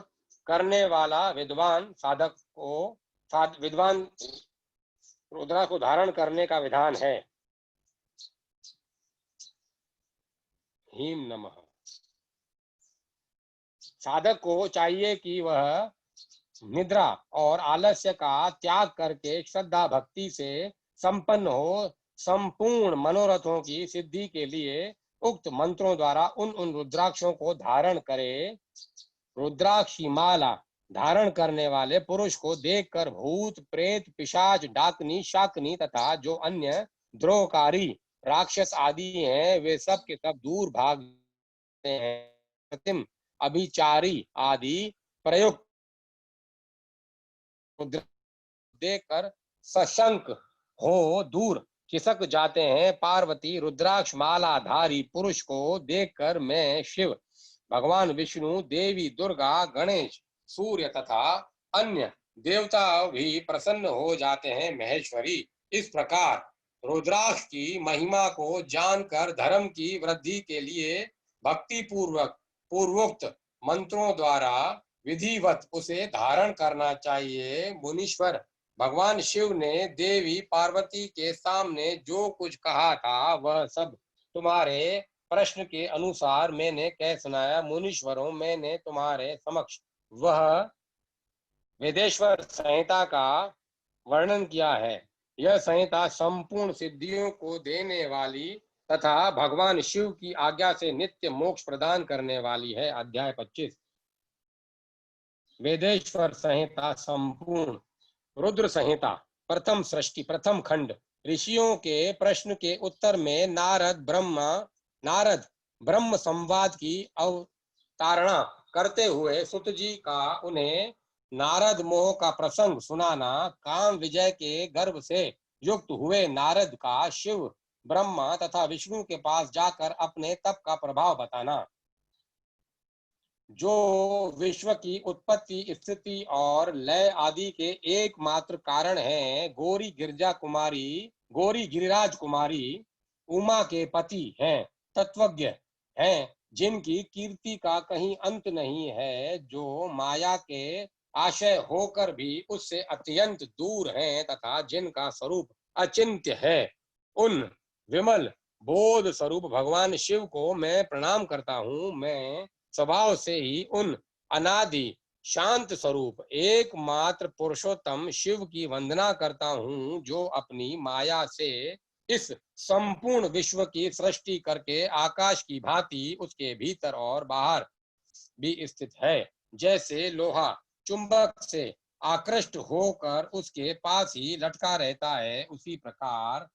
करने वाला विद्वान साधक को रुद्राक्ष को धारण करने का विधान है। हीम नमः। साधक को चाहिए कि वह निद्रा और आलस्य का त्याग करके श्रद्धा भक्ति से संपन्न हो। संपूर्ण मनोरथों की सिद्धि के लिए उक्त मंत्रों द्वारा उन रुद्राक्षों को धारण करे। रुद्राक्षी माला धारण करने वाले पुरुष को देखकर भूत प्रेत पिशाच डाकनी शाकनी तथा जो अन्य द्रोहकारी राक्षस आदि हैं वे सब के सब दूर भागते हैं। प्रतिम अभिचारी आदि प्रयुक्त देखकर सशंक हो दूर खिसक जाते हैं। पार्वती, रुद्राक्ष मालाधारी पुरुष को देखकर मैं शिव, भगवान विष्णु, देवी दुर्गा, गणेश, सूर्य तथा अन्य देवता भी प्रसन्न हो जाते हैं। महेश्वरी, इस प्रकार रुद्राक्ष की महिमा को जानकर धर्म की वृद्धि के लिए भक्ति पूर्वोक्त मंत्रों द्वारा विधिवत उसे धारण करना चाहिए। मुनीश्वर, भगवान शिव ने देवी पार्वती के सामने जो कुछ कहा था वह सब तुम्हारे प्रश्न के अनुसार मैंने कह सुनाया। मुनीश्वरों, मैंने तुम्हारे समक्ष वह वेदेश्वर संहिता का वर्णन किया है। यह संहिता संपूर्ण सिद्धियों को देने वाली तथा भगवान शिव की आज्ञा से नित्य मोक्ष प्रदान करने वाली है। अध्याय 25। वेदेश्वर संहिता संपूर्ण। रुद्र संहिता प्रथम सृष्टि प्रथम खंड। ऋषियों के प्रश्न के उत्तर में नारद ब्रह्म संवाद की अवतारणा करते हुए सुत जी का उन्हें नारद मोह का प्रसंग सुनाना। काम विजय के गर्भ से युक्त हुए नारद का शिव, ब्रह्मा तथा विष्णु के पास जाकर अपने तप का प्रभाव बताना। जो विश्व की उत्पत्ति, स्थिति और लय आदि के एकमात्र कारण हैं। गौरी गिरिराज कुमारी उमा के पति हैं, तत्वज्ञ हैं, जिनकी कीर्ति का कहीं अंत नहीं है, जो माया के आशय होकर भी उससे अत्यंत दूर हैं तथा जिनका स्वरूप अचिंत्य है। उन विमल बोध स्वरूप भगवान शिव को मैं प्रणाम करता हूँ। मैं स्वभाव से ही उन अनादि शांत स्वरूप एकमात्र पुरुषोत्तम शिव की वंदना करता हूँ, जो अपनी माया से इस संपूर्ण विश्व की सृष्टि करके आकाश की भांति उसके भीतर और बाहर भी स्थित है। जैसे लोहा चुंबक से आकृष्ट होकर उसके पास ही लटका रहता है, उसी प्रकार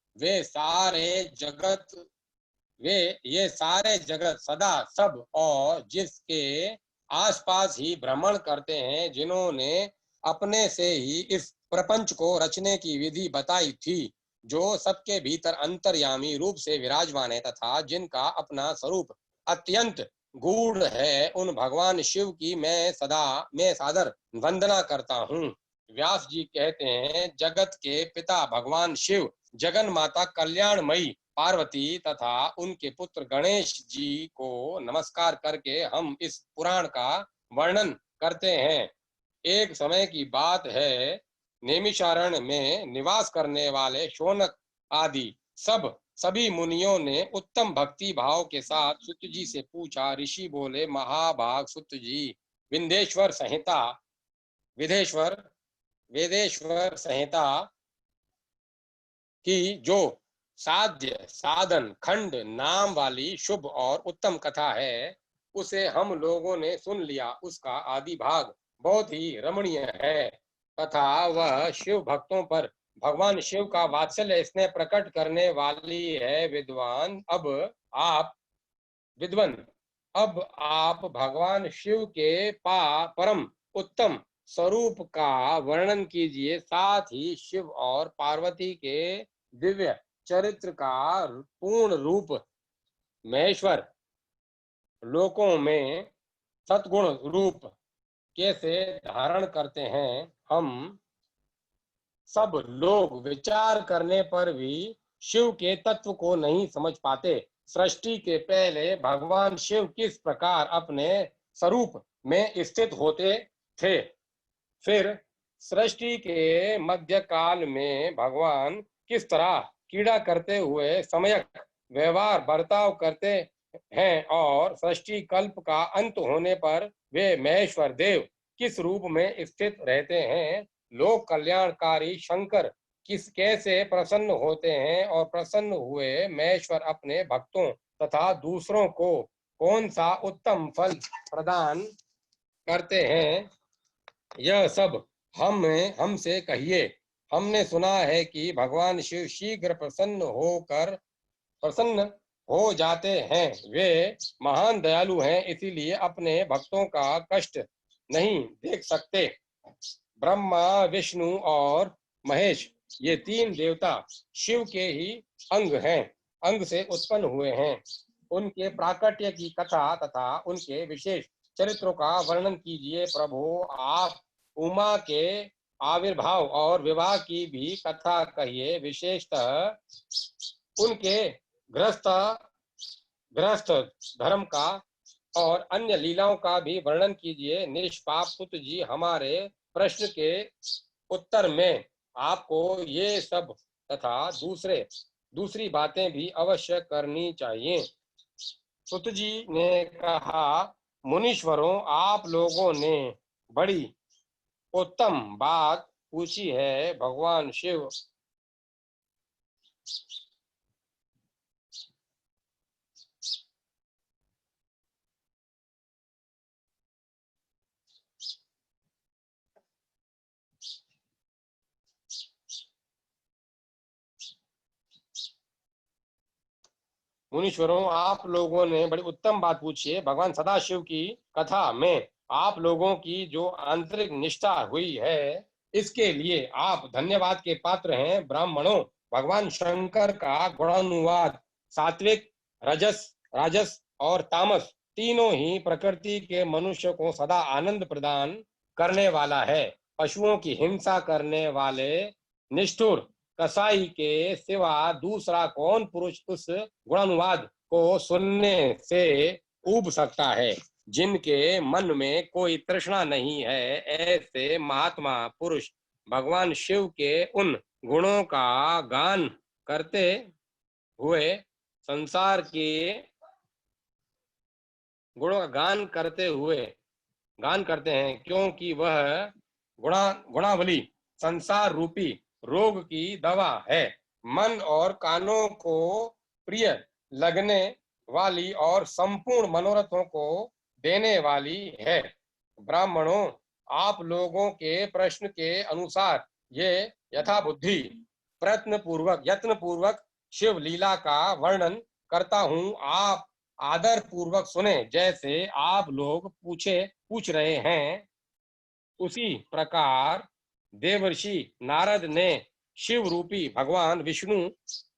वे ये सारे जगत सदा सब और जिसके आसपास ही भ्रमण करते हैं, जिन्होंने अपने से ही इस प्रपंच को रचने की विधि बताई थी, जो सबके भीतर अंतर्यामी रूप से विराजमान है तथा जिनका अपना स्वरूप अत्यंत गूढ़ है, उन भगवान शिव की मैं सादर वंदना करता हूँ। व्यास जी कहते हैं, जगत के पिता भगवान शिव, जगन माता कल्याणमयी पार्वती तथा उनके पुत्र गणेश जी को नमस्कार करके हम इस पुराण का वर्णन करते हैं। एक समय की बात है, नेमिषारण्य में निवास करने वाले शौनक आदि सभी मुनियों ने उत्तम भक्ति भाव के साथ सुत जी से पूछा। ऋषि बोले, महाभाग सुत जी, विंध्येश्वर संहिता विदेश्वर वेदेश्वर संहिता की जो साध्य साधन खंड नाम वाली शुभ और उत्तम कथा है, उसे हम लोगों ने सुन लिया। उसका आदि भाग बहुत ही रमणीय है तथा वह शिव भक्तों पर भगवान शिव का वात्सल्य स्नेह प्रकट करने वाली है। आप विद्वन अब आप भगवान शिव के परम उत्तम स्वरूप का वर्णन कीजिए, साथ ही शिव और पार्वती के दिव्य चरित्र का पूर्ण रूप महेश्वर लोकों में सतगुण रूप कैसे धारण करते हैं। हम सब लोग विचार करने पर भी शिव के तत्व को नहीं समझ पाते। सृष्टि के पहले भगवान शिव किस प्रकार अपने स्वरूप में स्थित होते थे, फिर सृष्टि के मध्य काल में भगवान किस तरह क्रीड़ा करते हुए सम्यक व्यवहार बर्ताव करते हैं, और सृष्टि कल्प का अंत होने पर वे महेश्वर देव किस रूप में स्थित रहते हैं। लोक कल्याणकारी शंकर कैसे प्रसन्न होते हैं, और प्रसन्न हुए महेश्वर अपने भक्तों तथा दूसरों को कौन सा उत्तम फल प्रदान करते हैं, यह सब हमसे कहिए। हमने सुना है कि भगवान शिव शीघ्र प्रसन्न हो जाते हैं। वे महान दयालु हैं, इसीलिए अपने भक्तों का कष्ट नहीं देख सकते। ब्रह्मा विष्णु और महेश ये तीन देवता शिव के ही अंग से उत्पन्न हुए हैं। उनके प्राकट्य की कथा तथा उनके विशेष चरित्रों का वर्णन कीजिए। प्रभु, आप उमा के आविर्भाव और विवाह की भी कथा कहिए। विशेषतः उनके गृहस्थ गृहस्थ धर्म का और अन्य लीलाओं का भी वर्णन कीजिए। निष्पाप पुत्र जी, हमारे प्रश्न के उत्तर में आपको ये सब तथा दूसरी बातें भी अवश्य करनी चाहिए। सुत जी ने कहा, मुनीश्वरों, आप लोगों ने बड़ी उत्तम बात पूछी है। भगवान शिव मुनीश्वरों, आप लोगों ने बड़ी उत्तम बात पूछी है। भगवान सदाशिव की कथा में आप लोगों की जो आंतरिक निष्ठा हुई है, इसके लिए आप धन्यवाद के पात्र हैं। ब्राह्मणों, भगवान शंकर का गुणानुवाद सात्विक, राजस और तामस तीनों ही प्रकृति के मनुष्य को सदा आनंद प्रदान करने वाला है। पशुओं की हिंसा करने वाले निष्ठुर कसाई के सिवा दूसरा कौन पुरुष उस गुणानुवाद को सुनने से ऊब सकता है। जिनके मन में कोई तृष्णा नहीं है, ऐसे महात्मा पुरुष भगवान शिव के उन गुणों का गान करते हुए संसार के गुणों का गान करते हैं, क्योंकि वह गुणावली संसार रूपी रोग की दवा है, मन और कानों को प्रिय लगने वाली और संपूर्ण मनोरथों को देने वाली है। ब्राह्मणों, आप लोगों के प्रश्न के अनुसार ये यथाबुद्धि यत्न पूर्वक शिव लीला का वर्णन करता हूँ। आप आदर पूर्वक सुने। जैसे आप लोग पूछ रहे हैं, उसी प्रकार देवर्षि नारद ने शिव रूपी भगवान विष्णु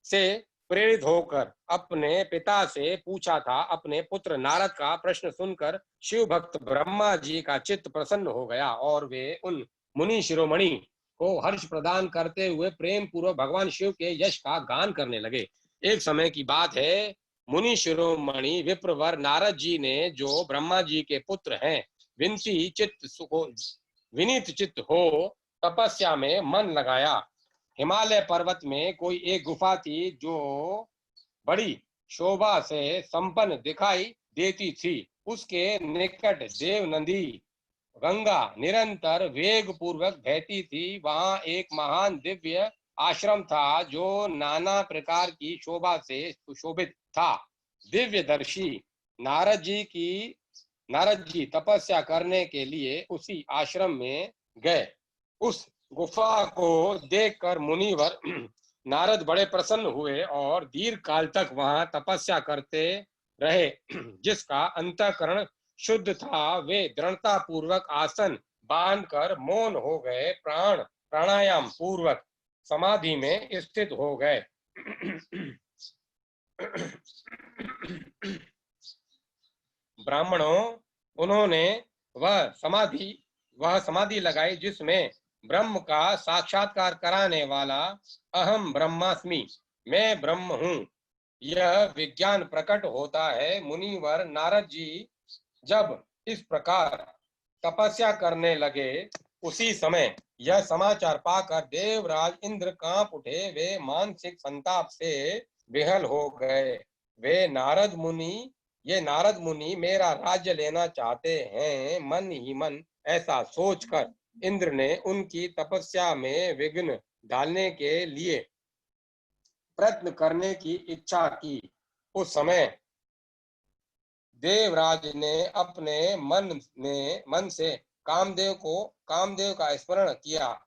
से प्रेरित होकर अपने पिता से पूछा था। अपने पुत्र नारद का प्रश्न सुनकर शिव भक्त ब्रह्मा जी का चित्त प्रसन्न हो गया और वे उन मुनि शिरोमणि को हर्ष प्रदान करते हुए प्रेम पूर्वक भगवान शिव के यश का गान करने लगे। एक समय की बात है, मुनि शिरोमणि विप्रवर नारद जी ने, जो ब्रह्मा जी के पुत्र हैं, विनीत चित्त हो तपस्या में मन लगाया। हिमालय पर्वत में कोई एक गुफा थी, जो बड़ी शोभा से संपन्न दिखाई देती थी। उसके निकट देव नदी गंगा निरंतर वेग पूर्वक बहती थी। वहां एक महान दिव्य आश्रम था, जो नाना प्रकार की शोभा से सुशोभित था। दिव्यदर्शी नारद जी तपस्या करने के लिए उसी आश्रम में गए। उस गुफा को देखकर मुनिवर नारद बड़े प्रसन्न हुए और दीर्घ काल तक वहां तपस्या करते रहे। जिसका अंतःकरण शुद्ध था, वे दृढ़ता पूर्वक आसन बांधकर मौन हो गए, प्राणायाम पूर्वक समाधि में स्थित हो गए। ब्राह्मणों, उन्होंने वह समाधि लगाई जिसमें ब्रह्म का साक्षात्कार कराने वाला अहम ब्रह्मास्मि, मैं ब्रह्म हूँ, यह विज्ञान प्रकट होता है। मुनिवर नारद जी जब इस प्रकार तपस्या करने लगे, उसी समय यह समाचार पाकर देवराज इंद्र कांप उठे। वे मानसिक संताप से विहल हो गए। ये नारद मुनि मेरा राज्य लेना चाहते हैं। मन ही मन ऐसा सोचकर इंद्र ने उनकी तपस्या में विघ्न डालने के लिए प्रयत्न करने की इच्छा की। उस समय देवराज ने अपने मन से कामदेव का स्मरण किया।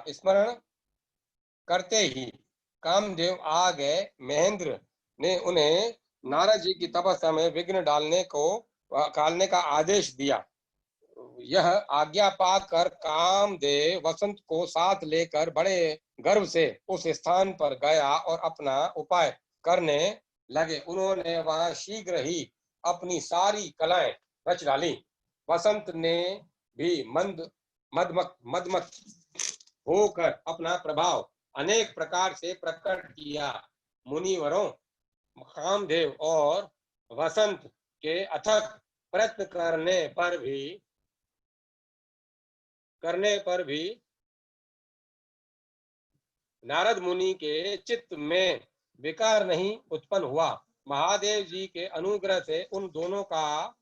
स्मरण करते ही कामदेव आ गए। महेंद्र ने उन्हें नारद जी की तपस्या में विघ्न डालने का आदेश दिया। यह आज्ञा पाकर कामदेव वसंत को साथ लेकर बड़े गर्व से उस स्थान पर गया और अपना उपाय करने लगे। उन्होंने वहां शीघ्र ही अपनी सारी कलाएं रच डाली। वसंत ने भी मदमत होकर अपना प्रभाव अनेक प्रकार से प्रकट किया। मुनिवरों, कामदेव और वसंत के अथक प्रयत्न करने पर भी नारद मुनि के चित्त में विकार नहीं उत्पन्न हुआ। महादेव जी के अनुग्रह से उन दोनों का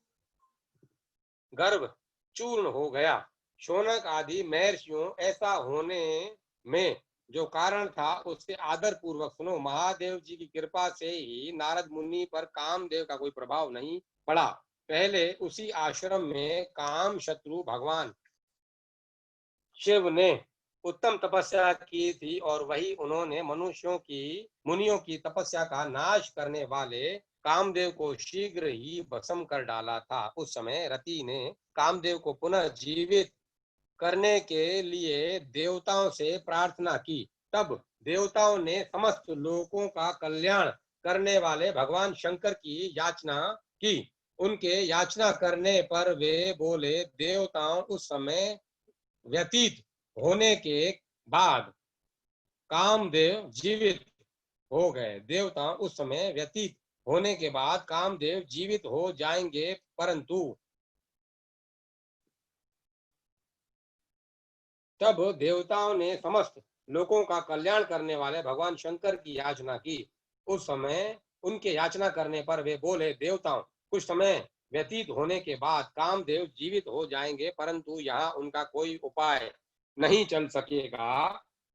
गर्भ चूर्ण हो गया। शौनक आदि महर्षियों, ऐसा होने में जो कारण था उससे आदर पूर्वक सुनो। महादेव जी की कृपा से ही नारद मुनि पर कामदेव का कोई प्रभाव नहीं पड़ा। पहले उसी आश्रम में काम शत्रु भगवान शिव ने उत्तम तपस्या की थी और वही उन्होंने मुनियों की तपस्या का नाश करने वाले कामदेव को शीघ्र ही भस्म कर डाला था। उस समय रति ने कामदेव को पुनः जीवित करने के लिए देवताओं से प्रार्थना की। तब देवताओं ने समस्त लोगों का कल्याण करने वाले भगवान शंकर की याचना की। उनके याचना करने पर वे बोले, देवताओं उस समय व्यतीत होने के बाद कामदेव जीवित हो गए। देवता उस समय व्यतीत होने के बाद कामदेव जीवित हो जाएंगे, परंतु तब देवताओं ने समस्त लोगों का कल्याण करने वाले भगवान शंकर की याचना की। उस समय उनके याचना करने पर वे बोले, देवताओं, कुछ समय व्यतीत होने के बाद कामदेव जीवित हो जाएंगे, परंतु यहाँ उनका कोई उपाय नहीं चल सकेगा।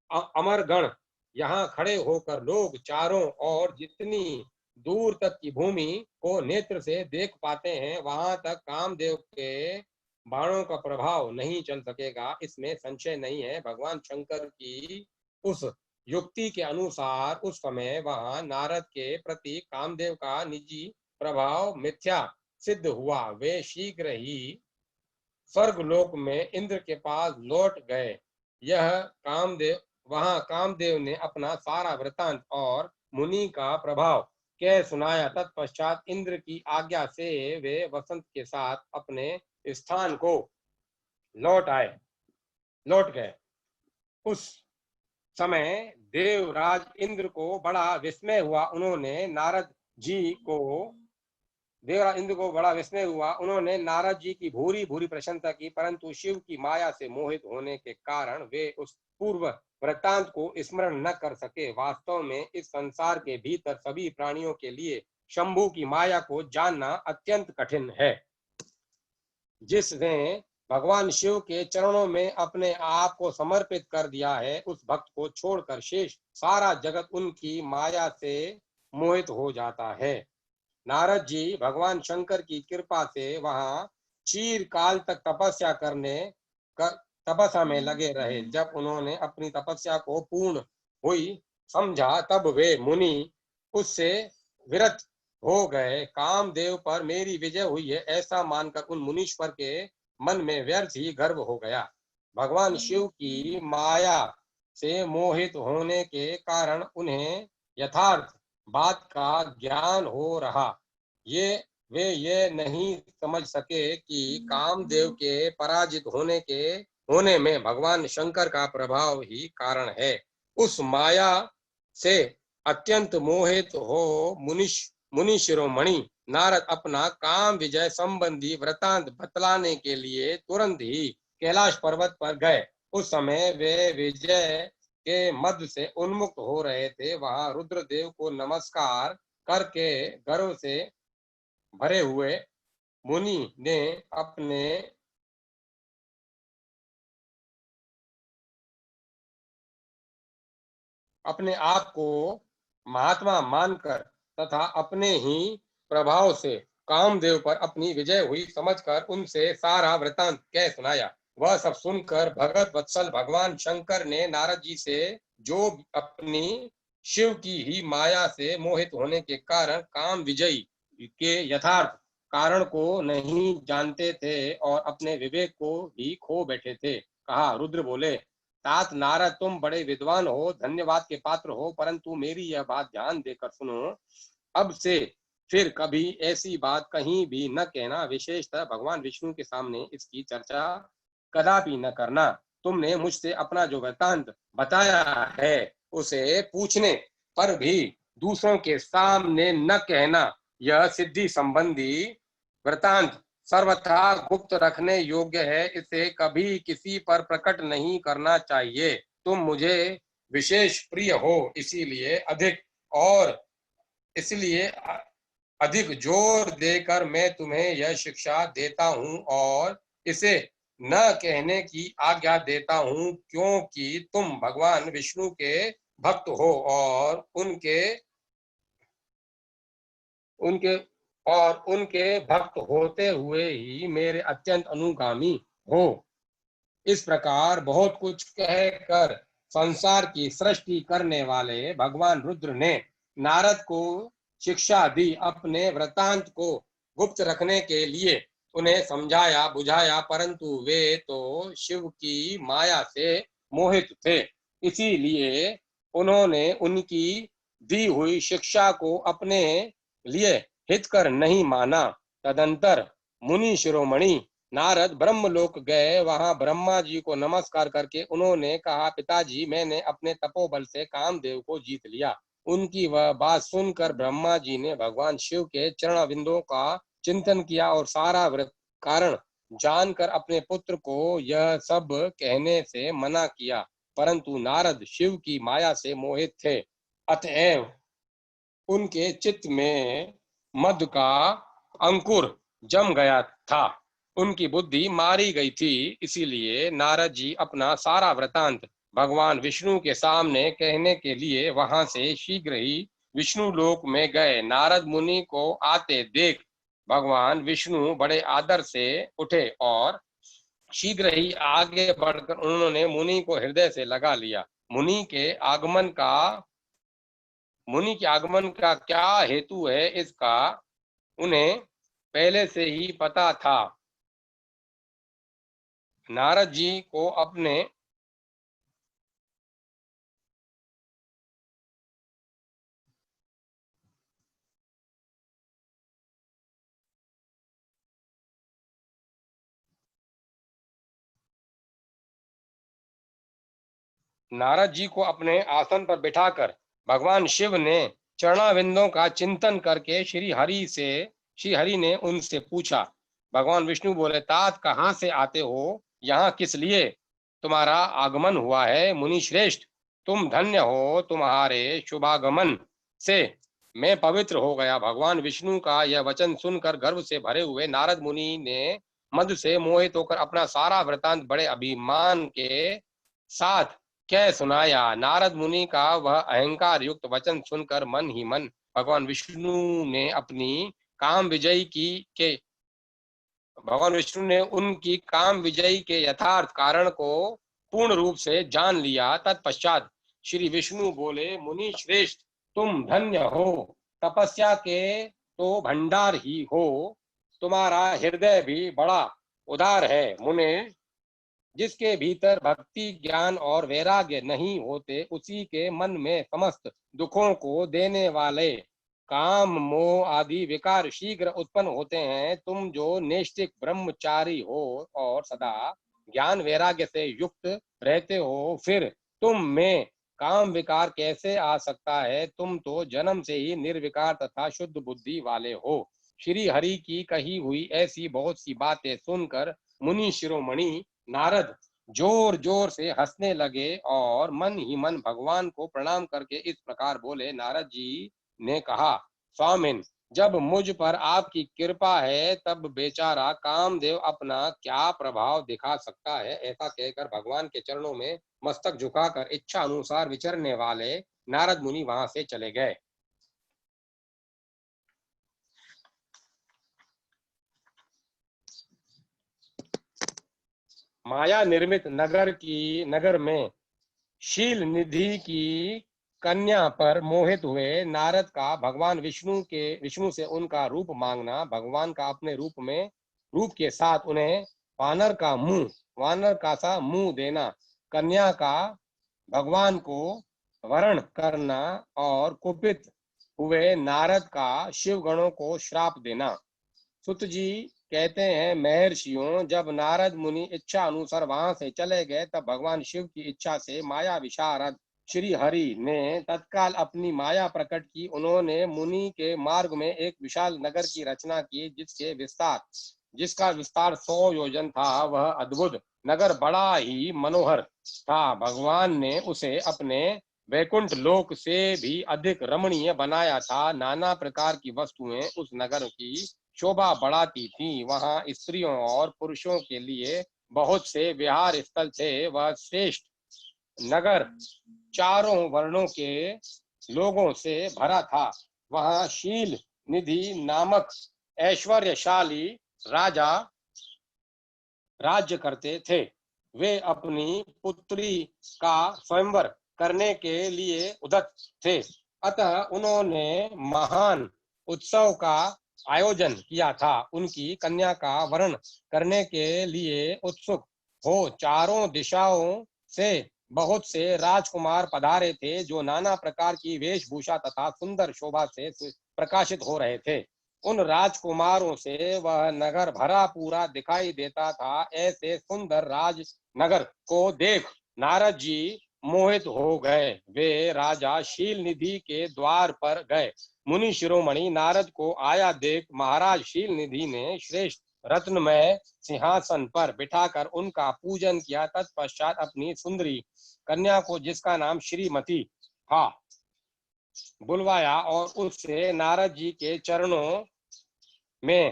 अमरगण यहाँ खड़े होकर लोग चारों ओर जितनी दूर तक की भूमि को नेत्र से देख पाते हैं, वहां तक कामदेव के बाणों का प्रभाव नहीं चल सकेगा, इसमें संशय नहीं है। भगवान शंकर की उस युक्ति के अनुसार उस समय वहां नारद के प्रति कामदेव का निजी प्रभाव मिथ्या सिद्ध हुआ। वे शीघ्र ही स्वर्गलोक में इंद्र के पास लौट गए। यह कामदेव वहां कामदेव ने अपना सारा वृतांत और मुनि का प्रभाव कह सुनाया। तत्पश्चात इंद्र की आज्ञा से वे वसंत के साथ अपने स्थान को लौट गए। उस समय देवराज इंद्र को बड़ा विस्मय हुआ। देवराज इंद्र को बड़ा विस्मय हुआ। उन्होंने नारद जी की भूरी भूरी प्रशंसा की, परंतु शिव की माया से मोहित होने के कारण वे उस पूर्व वृत्तांत को स्मरण न कर सके। वास्तव में इस संसार के भीतर सभी प्राणियों के लिए शंभु की माया को जानना अत्यंत कठिन है। जिसने भगवान शिव के चरणों में अपने आप को समर्पित कर दिया है, उस भक्त को छोड़कर शेष सारा जगत उनकी माया से मोहित हो जाता है। नारद जी भगवान शंकर की कृपा से वहां चीरकाल तक तपस्या में लगे रहे। जब उन्होंने अपनी तपस्या को पूर्ण हुई समझा, तब वे मुनि उससे विरत हो गए। कामदेव पर मेरी विजय हुई है, ऐसा मानकर उन मुनीश्वर के मन में व्यर्थ ही गर्व हो गया। भगवान शिव की माया से मोहित होने के कारण उन्हें यथार्थ बात का ज्ञान हो रहा। वे ये नहीं समझ सके कि कामदेव के पराजित होने में भगवान शंकर का प्रभाव ही कारण है। उस माया से अत्यंत मोहित हो मुनि शिरोमणि नारद अपना काम विजय संबंधी वृतांत बतलाने के लिए तुरंत ही कैलाश पर्वत पर गए। उस समय वे विजय के मद से उन्मुक्त हो रहे थे। वहां रुद्रदेव को नमस्कार करके गर्व से भरे हुए मुनि ने अपने आप को महात्मा मानकर तथा अपने ही प्रभाव से कामदेव पर अपनी विजय हुई समझकर उनसे सारा वृतांत कह सुनाया। वह सब सुनकर भगत वत्सल भगवान शंकर ने नारद जी से, जो अपनी शिव की ही माया से मोहित होने के कारण काम विजयी के यथार्थ कारण को नहीं जानते थे और अपने विवेक को ही खो बैठे थे, कहा। रुद्र बोले, तात नारद, तुम बड़े विद्वान हो, धन्यवाद के पात्र हो, परंतु मेरी यह बात ध्यान देकर सुनो। अब से फिर कभी ऐसी बात कहीं भी न कहना, विशेषतः भगवान विष्णु के सामने इसकी चर्चा कदापि न करना। तुमने मुझसे अपना जो वृत्तांत बताया है उसे पूछने पर भी दूसरों के सामने न कहना। यह सिद्धि संबंधी वृत्तांत सर्वथा गुप्त रखने योग्य है, इसे कभी किसी पर प्रकट नहीं करना चाहिए। तुम मुझे विशेष प्रिय हो, इसलिए अधिक जोर देकर मैं तुम्हें यह शिक्षा देता हूँ और इसे न कहने की आज्ञा देता हूँ, क्योंकि तुम भगवान विष्णु के भक्त हो और उनके भक्त होते हुए ही मेरे अत्यंत अनुगामी हो। इस प्रकार बहुत कुछ कहकर संसार की सृष्टि करने वाले भगवान रुद्र ने नारद को शिक्षा दी। अपने वृतांत को गुप्त रखने के लिए उन्हें समझाया बुझाया, परंतु वे तो शिव की माया से मोहित थे, इसीलिए उन्होंने उनकी दी हुई शिक्षा को अपने लिए हितकर नहीं माना। तदंतर मुनि शिरोमणि नारद ब्रह्मलोक गए। वहां ब्रह्मा जी को नमस्कार करके उन्होंने कहा, पिताजी, मैंने अपने तपोबल से कामदेव को जीत लिया। उनकी वह बात सुनकर ब्रह्मा जी ने भगवान शिव के चरणबिंदों का चिंतन किया और सारा कारण जानकर अपने पुत्र को यह सब कहने से मना किया, परंतु नारद शिव की माया से मोहित थे। अतएव उनके चित्त में मधु का अंकुर जम गया था। उनकी बुद्धि मारी गई थी। इसीलिए नारद जी अपना सारा वृतांत भगवान विष्णु के सामने कहने के लिए वहां से शीघ्र ही विष्णु लोक में गए। नारद मुनि को आते देख भगवान विष्णु बड़े आदर से उठे और शीघ्र ही आगे बढ़कर उन्होंने मुनि को हृदय से लगा लिया। मुनि के आगमन का क्या हेतु है, इसका उन्हें पहले से ही पता था। नारद जी को अपने नारद जी को अपने आसन पर बिठाकर भगवान शिव ने चरणाविंदों का चिंतन करके श्री हरि ने उनसे पूछा। भगवान विष्णु बोले, तात कहाँ से आते हो, यहाँ किस लिए तुम्हारा आगमन हुआ है। मुनि श्रेष्ठ, तुम धन्य हो, तुम्हारे शुभागमन से मैं पवित्र हो गया। भगवान विष्णु का यह वचन सुनकर गर्व से भरे हुए नारद मुनि ने मधु से मोहित होकर अपना सारा वृतांत बड़े अभिमान के साथ कह सुनाया। नारद मुनि का वह अहंकार युक्त वचन सुनकर मन ही मन भगवान विष्णु ने अपनी काम विजयी की के भगवान विष्णु ने उनकी काम विजयी के यथार्थ कारण को पूर्ण रूप से जान लिया। तत्पश्चात श्री विष्णु बोले, मुनि श्रेष्ठ, तुम धन्य हो, तपस्या के तो भंडार ही हो, तुम्हारा हृदय भी बड़ा उदार है। मुने, जिसके भीतर भक्ति ज्ञान और वैराग्य नहीं होते, उसी के मन में समस्त दुखों को देने वाले काम मोह आदि विकार शीघ्र उत्पन्न होते हैं। तुम जो नैष्ठिक ब्रह्मचारी हो और सदा ज्ञान वैराग्य से युक्त रहते हो, फिर तुम में काम विकार कैसे आ सकता है। तुम तो जन्म से ही निर्विकार तथा शुद्ध बुद्धि वाले हो। श्री हरि की कही हुई ऐसी बहुत सी बातें सुनकर मुनि शिरोमणि नारद जोर जोर से हंसने लगे और मन ही मन भगवान को प्रणाम करके इस प्रकार बोले। नारद जी ने कहा, स्वामिन, जब मुझ पर आपकी कृपा है तब बेचारा कामदेव अपना क्या प्रभाव दिखा सकता है। ऐसा कहकर भगवान के चरणों में मस्तक झुकाकर इच्छा अनुसार विचरने वाले नारद मुनि वहां से चले गए। माया निर्मित नगर में शील निधि की कन्या पर मोहित हुए नारद का भगवान विष्णु से उनका रूप मांगना। भगवान का अपने रूप के साथ उन्हें वानर का सा मुंह देना, कन्या का भगवान को वरण करना और कुपित हुए नारद का शिव गणों को श्राप देना। सुत जी कहते हैं, महर्षियों, जब नारद मुनि इच्छा अनुसार वहां से चले गए तब भगवान शिव की इच्छा से माया विशारद श्री हरि ने तत्काल अपनी माया प्रकट की। उन्होंने मुनि के मार्ग में एक विशाल नगर की रचना की, जिसका विस्तार 100 योजन था। वह अद्भुत नगर बड़ा ही मनोहर था। भगवान ने उसे अपने वैकुंठ लोक से भी अधिक रमणीय बनाया था। नाना प्रकार की वस्तुएं उस नगर की शोभा बढ़ाती थी। वहां स्त्रियों और पुरुषों के लिए बहुत से विहार स्थल थे। वह श्रेष्ठ नगर चारों वर्णों के लोगों से भरा था। वहां शील निधि नामक ऐश्वर्यशाली राजा राज्य करते थे। वे अपनी पुत्री का स्वयंवर करने के लिए उद्यत थे। अतः उन्होंने महान उत्सव का आयोजन किया था। उनकी कन्या का वरण करने के लिए उत्सुक हो चारों दिशाओं से बहुत से राजकुमार पधारे थे, जो नाना प्रकार की वेशभूषा तथा सुंदर शोभा से प्रकाशित हो रहे थे। उन राजकुमारों से वह नगर भरा पूरा दिखाई देता था। ऐसे सुंदर राजनगर को देख नारद जी मोहित हो गए। वे राजा शील निधि के द्वार पर गए। मुनि शिरोमणि नारद को आया देख महाराज शील निधि ने श्रेष्ठ रत्नमय सिंहासन पर बिठाकर उनका पूजन किया। तत्पश्चात अपनी सुंदरी कन्या को, जिसका नाम श्रीमती था, बुलवाया और उससे नारद जी के चरणों में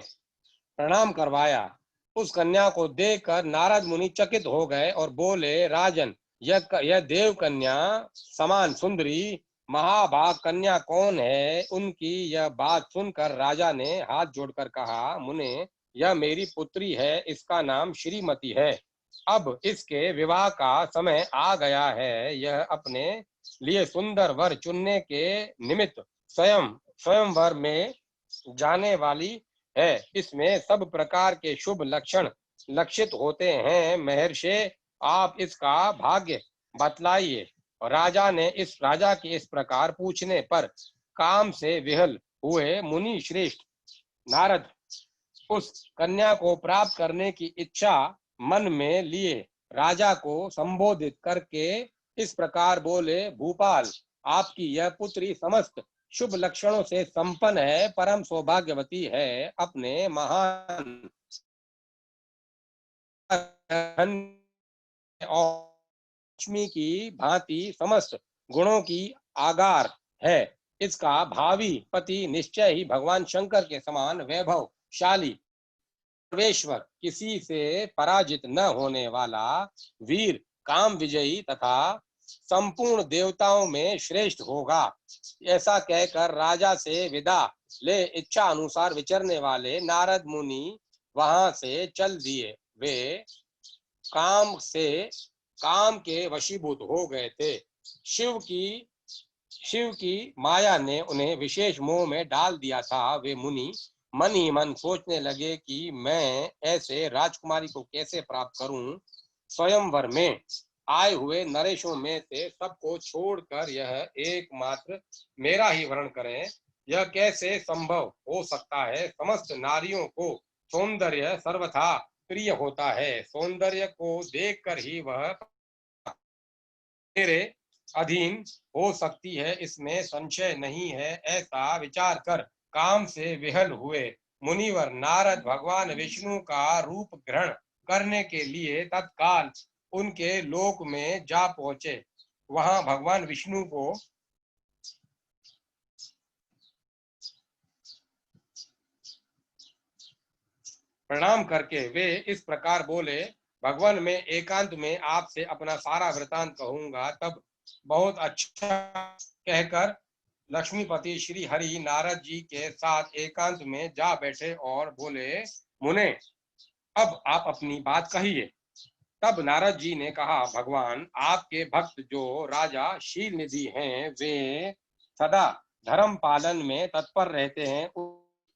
प्रणाम करवाया। उस कन्या को देखकर नारद मुनि चकित हो गए और बोले, राजन, यह देव कन्या समान सुंदरी महाभाग कन्या कौन है? उनकी यह बात सुनकर राजा ने हाथ जोड़कर कहा, मुने, यह मेरी पुत्री है, इसका नाम श्रीमती है। अब इसके विवाह का समय आ गया है। यह अपने लिए सुंदर वर चुनने के निमित्त स्वयंवर में जाने वाली है। इसमें सब प्रकार के शुभ लक्षण लक्षित होते हैं। महर्षि, आप इसका भाग्य बतलाइए। राजा के इस प्रकार पूछने पर काम से विहल हुए मुनि श्रेष्ठ नारद उस कन्या को प्राप्त करने की इच्छा मन में लिए राजा को संबोधित करके इस प्रकार बोले, भूपाल, आपकी यह पुत्री समस्त शुभ लक्षणों से संपन्न है, परम सौभाग्यवती है। अपने महान और लक्ष्मी की भांति समस्त गुणों की आगार है। इसका भावी पति निश्चय ही भगवान शंकर के समान वैभवशाली, सर्वेश्वर, किसी से पराजित न होने वाला, वीर, काम विजयी तथा संपूर्ण देवताओं में श्रेष्ठ होगा। ऐसा कहकर राजा से विदा ले इच्छा अनुसार विचरने वाले नारद मुनि वहां से चल दिए। वे काम के वशीभूत हो गए थे। शिव की माया ने उन्हें विशेष मोह में डाल दिया था। वे मुनि मन ही मन सोचने लगे कि मैं ऐसे राजकुमारी को कैसे प्राप्त करूं। स्वयंवर में आए हुए नरेशों में से सबको छोड़कर यह एकमात्र मेरा ही वर्ण करें, यह कैसे संभव हो सकता है? समस्त नारियों को सौंदर्य सर्वथा प्रिय होता है। सौंदर्य को देखकर ही वह मेरे अधीन हो सकती है, इसमें संशय नहीं है। ऐसा विचार कर काम से विहल हुए मुनिवर नारद भगवान विष्णु का रूप ग्रहण करने के लिए तत्काल उनके लोक में जा पहुंचे। वहां भगवान विष्णु को प्रणाम करके वे इस प्रकार बोले, भगवान, मैं एकांत में आपसे अपना सारा वृतांत कहूंगा। तब बहुत अच्छा कहकर लक्ष्मीपति श्री हरि नारद जी के साथ एकांत में जा बैठे और बोले, मुने, अब आप अपनी बात कहिए। तब नारद जी ने कहा, भगवान, आपके भक्त जो राजा शील निधि हैं, वे सदा धर्म पालन में तत्पर रहते हैं।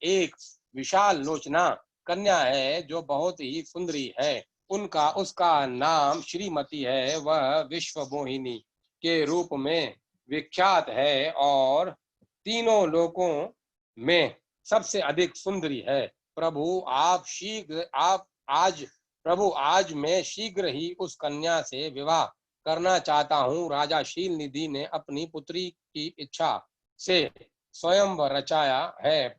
एक विशाल लोचना कन्या है जो बहुत ही सुंदरी है। उसका नाम श्रीमती है। वह विश्व मोहिनी के रूप में विख्यात है और तीनों लोकों में सबसे अधिक सुंदरी है। प्रभु, आज मैं शीघ्र ही उस कन्या से विवाह करना चाहता हूँ। राजा शील निधि ने अपनी पुत्री की इच्छा से स्वयंवर रचाया है,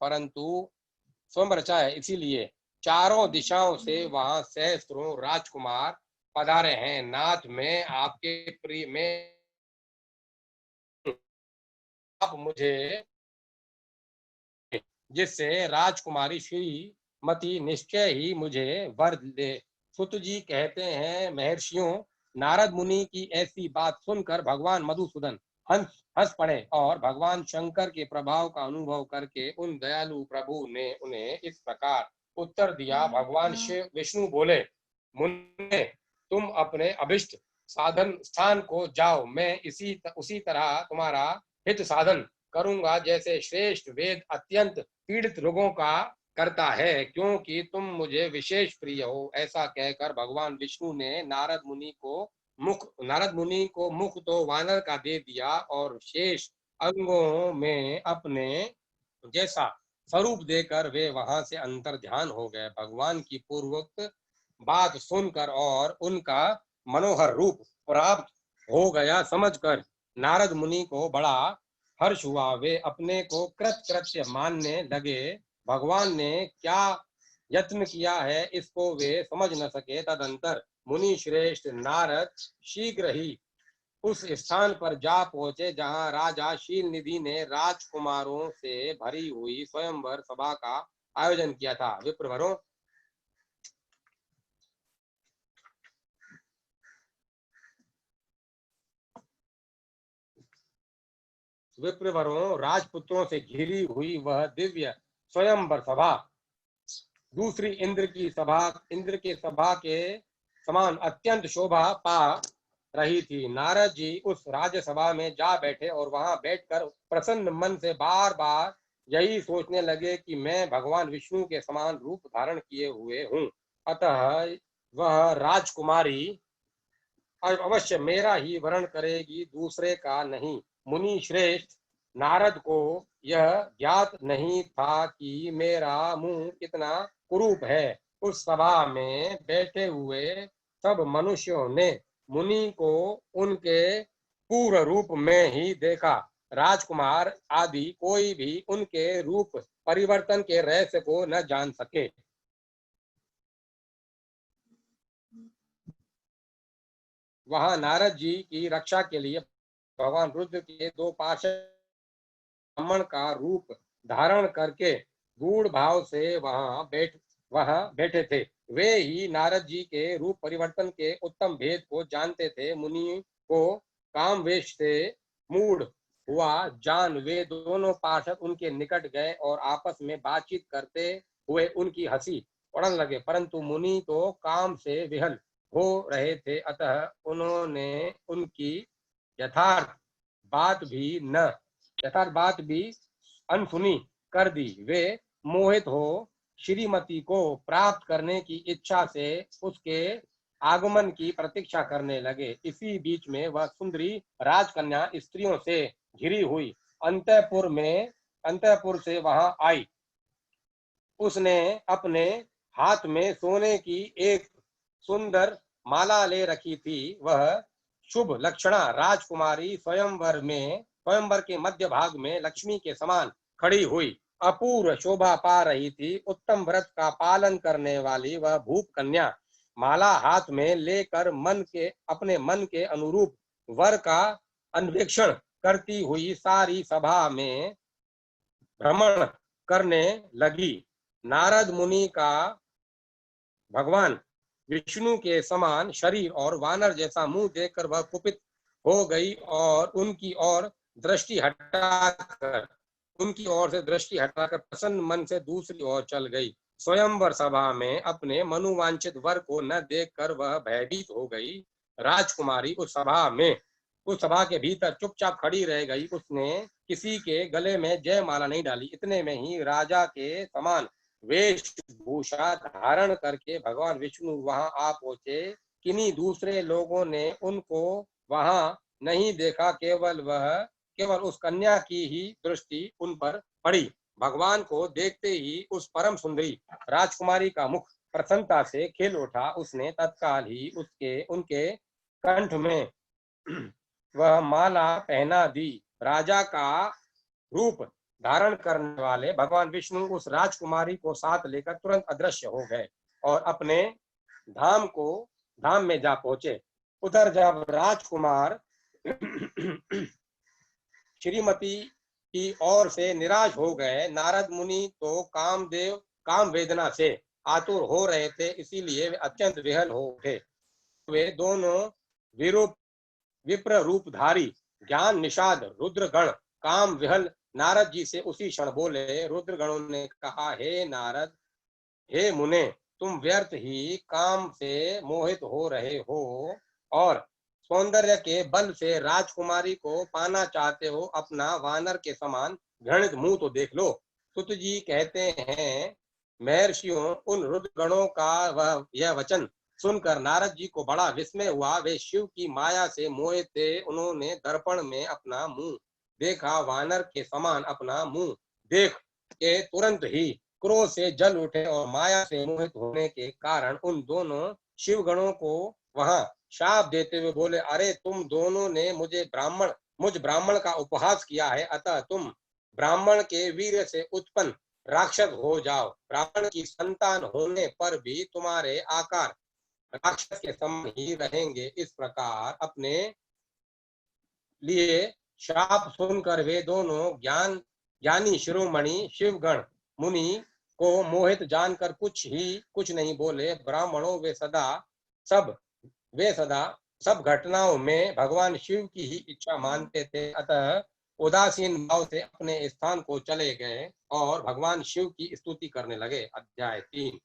इसीलिए चारों दिशाओं से वहां सहस्त्रों राजकुमार पधारे हैं। नाथ, मैं आपके प्रिय में आप मुझे जिससे राजकुमारी श्रीमती निश्चय ही मुझे वर दे। सुत जी कहते हैं, महर्षियों, नारद मुनि की ऐसी बात सुनकर भगवान मधुसूदन हंस पड़े और भगवान शंकर के प्रभाव का अनुभव करके उन दयालु प्रभु ने उन्हें इस प्रकार उत्तर दिया। भगवान शिव विष्णु बोले, मुने, तुम अपने अभिष्ट साधन स्थान को जाओ। मैं उसी तरह तुम्हारा हित साधन करूंगा जैसे श्रेष्ठ वेद अत्यंत पीड़ित लोगों का करता है, क्योंकि तुम मुझे विशेष प्रिय हो। ऐसा कहकर भगवान विष्णु ने नारद मुनि को मुख तो वानर का दे दिया और शेष अंगों में अपने जैसा स्वरूप देकर वे वहां से अंतर ध्यान हो गए। भगवान की पूर्वोक्त बात सुनकर और उनका मनोहर रूप प्राप्त हो गया समझकर नारद मुनि को बड़ा हर्ष हुआ। वे अपने को कृत्य मानने लगे। भगवान ने क्या यत्न किया है इसको वे समझ न सके। तदंतर मुनि श्रेष्ठ नारद शीघ्र ही उस स्थान पर जा पहुंचे जहां राजा शील निधि ने राजकुमारों से भरी हुई स्वयंवर सभा का आयोजन किया था। विप्रवरों, राजपुत्रों से घिरी हुई वह दिव्य स्वयंवर सभा दूसरी इंद्र की सभा के समान अत्यंत शोभा पा रही थी। नारद जी उस राज्यसभा में जा बैठे और वहां बैठकर प्रसन्न मन से बार बार यही सोचने लगे कि मैं भगवान विष्णु के समान रूप धारण किए हुए हूँ, अतः वह राजकुमारी अवश्य मेरा ही वर्ण करेगी, दूसरे का नहीं। मुनि श्रेष्ठ, नारद को यह ज्ञात नहीं था कि मेरा मुंह कितना कुरूप है। उस सभा में बैठे हुए सब मनुष्यों ने मुनि को उनके पूर्ण रूप में ही देखा। राजकुमार आदि कोई भी उनके रूप परिवर्तन के रहस्य को न जान सके। वहां नारद जी की रक्षा के लिए भगवान रुद्र के दो पार्षद ब्राह्मण का रूप धारण करके गूढ़ भाव से वहां बैठे थे। वे ही नारद जी के रूप परिवर्तन के उत्तम भेद को जानते थे। मुनि को कामवेश से मूढ़ हुआ जान वे दोनों पार्षद उनके निकट गए और आपस में बातचीत करते हुए उनकी हंसी उड़ने लगे, परंतु मुनि तो काम से विहल हो रहे थे, अतः उन्होंने उनकी यथार्थ बात भी न यथार्थ बात भी अनसुनी कर दी। वे मोहित हो श्रीमती को प्राप्त करने की इच्छा से उसके आगमन की प्रतीक्षा करने लगे। इसी बीच में वह सुंदरी राजकन्या स्त्रियों से घिरी हुई अंतःपुर से वहां आई। उसने अपने हाथ में सोने की एक सुंदर माला ले रखी थी। वह शुभ लक्षणा राजकुमारी स्वयंवर के मध्य भाग में लक्ष्मी के समान खड़ी हुई अपूर्व शोभा पा रही थी। उत्तम व्रत का पालन करने वाली वह भूप कन्या माला हाथ में लेकर अपने मन के अनुरूप वर का अन्वेषण करती हुई सारी सभा में भ्रमण करने लगी। नारद मुनि का भगवान विष्णु के समान शरीर और वानर जैसा मुंह देखकर वह कुपित हो गई और उनकी ओर से दृष्टि हटाकर प्रसन्न मन से दूसरी ओर चल गई। स्वयंवर सभा में अपने मनुवांछित वर को न देखकर वह भयभीत हो गई। राजकुमारी उस सभा के भीतर चुपचाप खड़ी रह गई। उसने किसी के गले में जयमाला नहीं डाली। इतने में ही राजा के समान वेशभूषा धारण करके भगवान विष्णु वहां आ पहुंचे। किन्हीं दूसरे लोगों ने उनको वहां नहीं देखा, केवल उस कन्या की ही दृष्टि उन पर पड़ी। भगवान को देखते ही उस परम सुंदरी राजकुमारी का मुख प्रसन्नता से खिल उठा। उसने तत्काल ही उनके कंठ में वह माला पहना दी। राजा का रूप धारण करने वाले भगवान विष्णु उस राजकुमारी को साथ लेकर तुरंत अदृश्य हो गए और अपने धाम में जा पहुंचे। उधर जब राजकुमार श्रीमती की ओर से निराश हो गए, नारद मुनि तो काम वेदना से आतुर हो रहे थे, इसीलिए वे अत्यंत विहल हो उठे। वे दोनों विप्र रूपधारी ज्ञान निषाद रुद्रगण काम विहल नारद जी से उसी क्षण बोले। रुद्रगणों ने कहा, हे नारद, हे मुने, तुम व्यर्थ ही काम से मोहित हो रहे हो और सौंदर्य के बल से राजकुमारी को पाना चाहते हो। अपना वानर के समान घृणित मुंह तो देख लो। सुत जी कहते हैं, महर्षियों, उन रुद्रगणों का यह वचन सुनकर नारद जी को बड़ा विस्मय हुआ। वे शिव की माया से मोहित थे। उन्होंने दर्पण में अपना मुंह देखा। वानर के समान अपना मुंह देख के तुरंत ही क्रोध से जल उठे और माया से मोहित होने के कारण उन दोनों शिव गणों को वहां शाप देते हुए बोले, अरे तुम दोनों ने मुझ ब्राह्मण का उपहास किया है, अतः तुम ब्राह्मण के वीर से उत्पन्न राक्षस हो जाओ। ब्राह्मण की संतान होने पर भी तुम्हारे आकार राक्षस के समान ही रहेंगे। इस प्रकार अपने लिए शाप सुनकर वे दोनों ज्ञानी शिरोमणि शिवगण मुनि को मोहित जानकर कुछ नहीं बोले। ब्राह्मणों वे सदा सब घटनाओं में भगवान शिव की ही इच्छा मानते थे, अतः उदासीन भाव से अपने स्थान को चले गए और भगवान शिव की स्तुति करने लगे। अध्याय 3।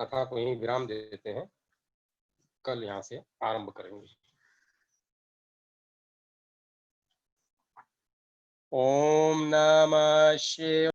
कथा को यहीं विराम देते हैं, कल यहाँ से आरंभ करेंगे। ओम नमः शिवाय।